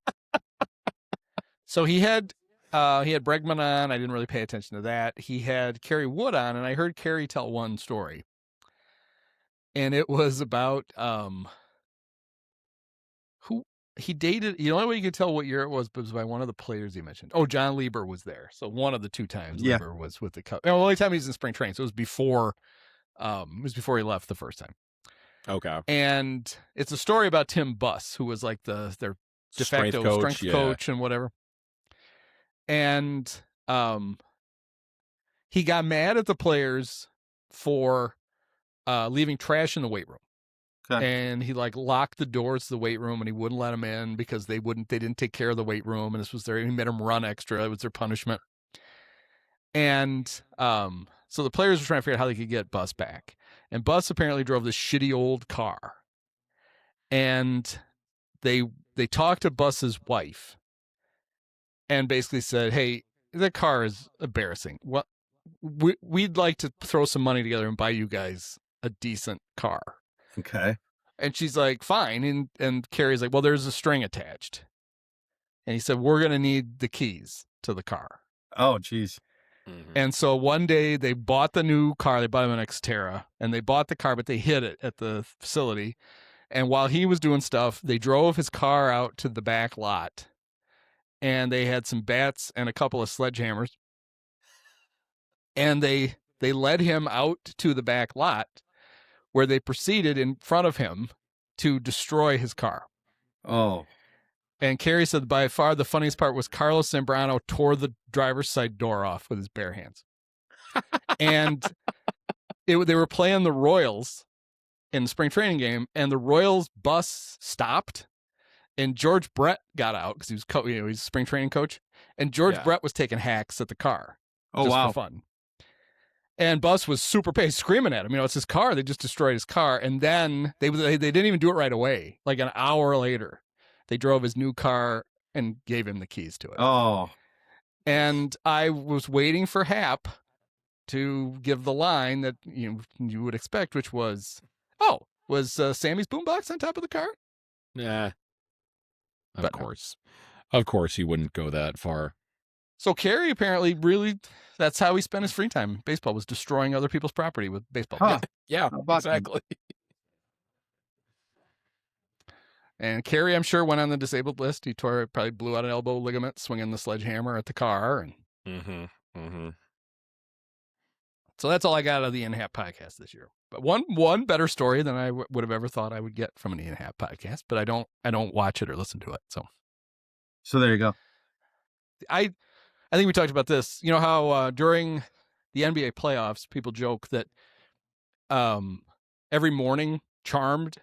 So he had Bregman on. I didn't really pay attention to that. He had Kerry Wood on, and I heard Kerry tell one story. And it was about who he dated. The only way you could tell what year it was by one of the players he mentioned. Oh, John Lieber was there. So one of the two times Yeah. Lieber was with the Cubs. The only time he was in spring training. So it was before he left the first time. Okay. And it's a story about Tim Buss, who was like their de facto strength coach and whatever. And he got mad at the players for leaving trash in the weight room. Okay. And he like locked the doors to the weight room and he wouldn't let them in because they didn't take care of the weight room. And he made them run extra. It was their punishment. And so the players were trying to figure out how they could get Buss back. And Buss apparently drove this shitty old car. And they talked to Buss's wife and basically said, hey, that car is embarrassing. What we'd like to throw some money together and buy you guys a decent car. Okay. And she's like, fine. And Kerry's like, well, there's a string attached. And he said, we're going to need the keys to the car. Oh, geez. Mm-hmm. And so one day they bought the new car. They bought him an Xterra. And they bought the car, but they hid it at the facility. And while he was doing stuff, they drove his car out to the back lot. And they had some bats and a couple of sledgehammers. And they led him out to the back lot where they proceeded in front of him to destroy his car. Oh. And Kerry said by far the funniest part was Carlos Zambrano tore the driver's side door off with his bare hands. And they were playing the Royals in the spring training game, and the Royals bus stopped, and George Brett got out because he was he's a spring training coach, and George Brett was taking hacks at the car. Oh, just wow. for fun. And Buss was super pissed, screaming at him. It's his car. They just destroyed his car. And then they didn't even do it right away. Like an hour later, they drove his new car and gave him the keys to it. Oh. And I was waiting for Hap to give the line that you would expect, which was, was Sammy's boombox on top of the car? Yeah. But Of course he wouldn't go that far. So Kerry apparently really, that's how he spent his free time. Baseball was destroying other people's property with baseball. Huh. Yeah, exactly. And Kerry, I'm sure, went on the disabled list. He probably blew out an elbow ligament swinging the sledgehammer at the car. And so that's all I got out of the Ian Happ podcast this year. But one better story than I would have ever thought I would get from an Ian Happ podcast. But I don't watch it or listen to it. So there you go. I think we talked about this. You know how during the NBA playoffs, people joke that every morning Charmed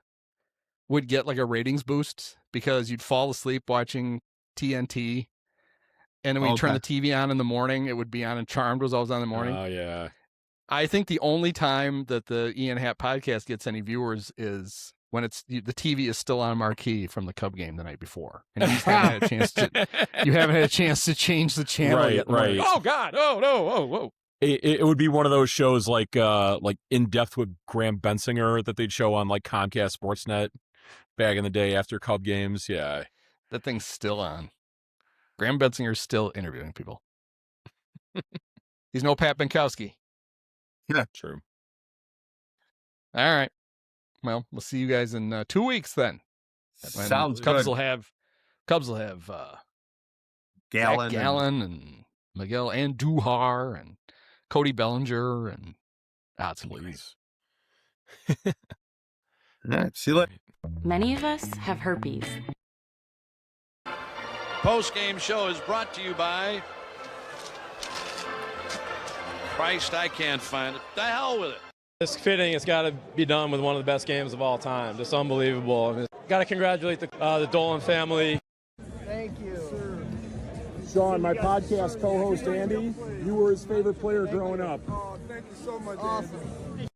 would get like a ratings boost because you'd fall asleep watching TNT, and then when you turn the TV on in the morning, it would be on, and Charmed was always on in the morning. Oh, yeah. I think the only time that the Ian Happ podcast gets any viewers is when the TV is still on Marquee from the Cub game the night before, and you haven't had a chance to change the channel yet. Right. Oh God! Oh no! Whoa! It would be one of those shows like In Depth with Graham Bensinger that they'd show on like Comcast Sportsnet back in the day after Cub games. Yeah, that thing's still on. Graham Bensinger's still interviewing people. He's no Pat Binkowski. Yeah, true. All right. Well, we'll see you guys in 2 weeks then. Sounds Cubs good. will have Gallen, Zach Gallen and Miguel Andujar and Cody Bellinger and it's Please. All right, see you later. Many of us have herpes. Post-game show is brought to you by Christ, I can't find it. The hell with it. It's fitting. It's got to be done with one of the best games of all time. Just unbelievable. I mean, got to congratulate the Dolan family. Thank you. Sean, my podcast co-host Andy, you were his favorite player growing up. Oh, thank you so much, awesome. Andy.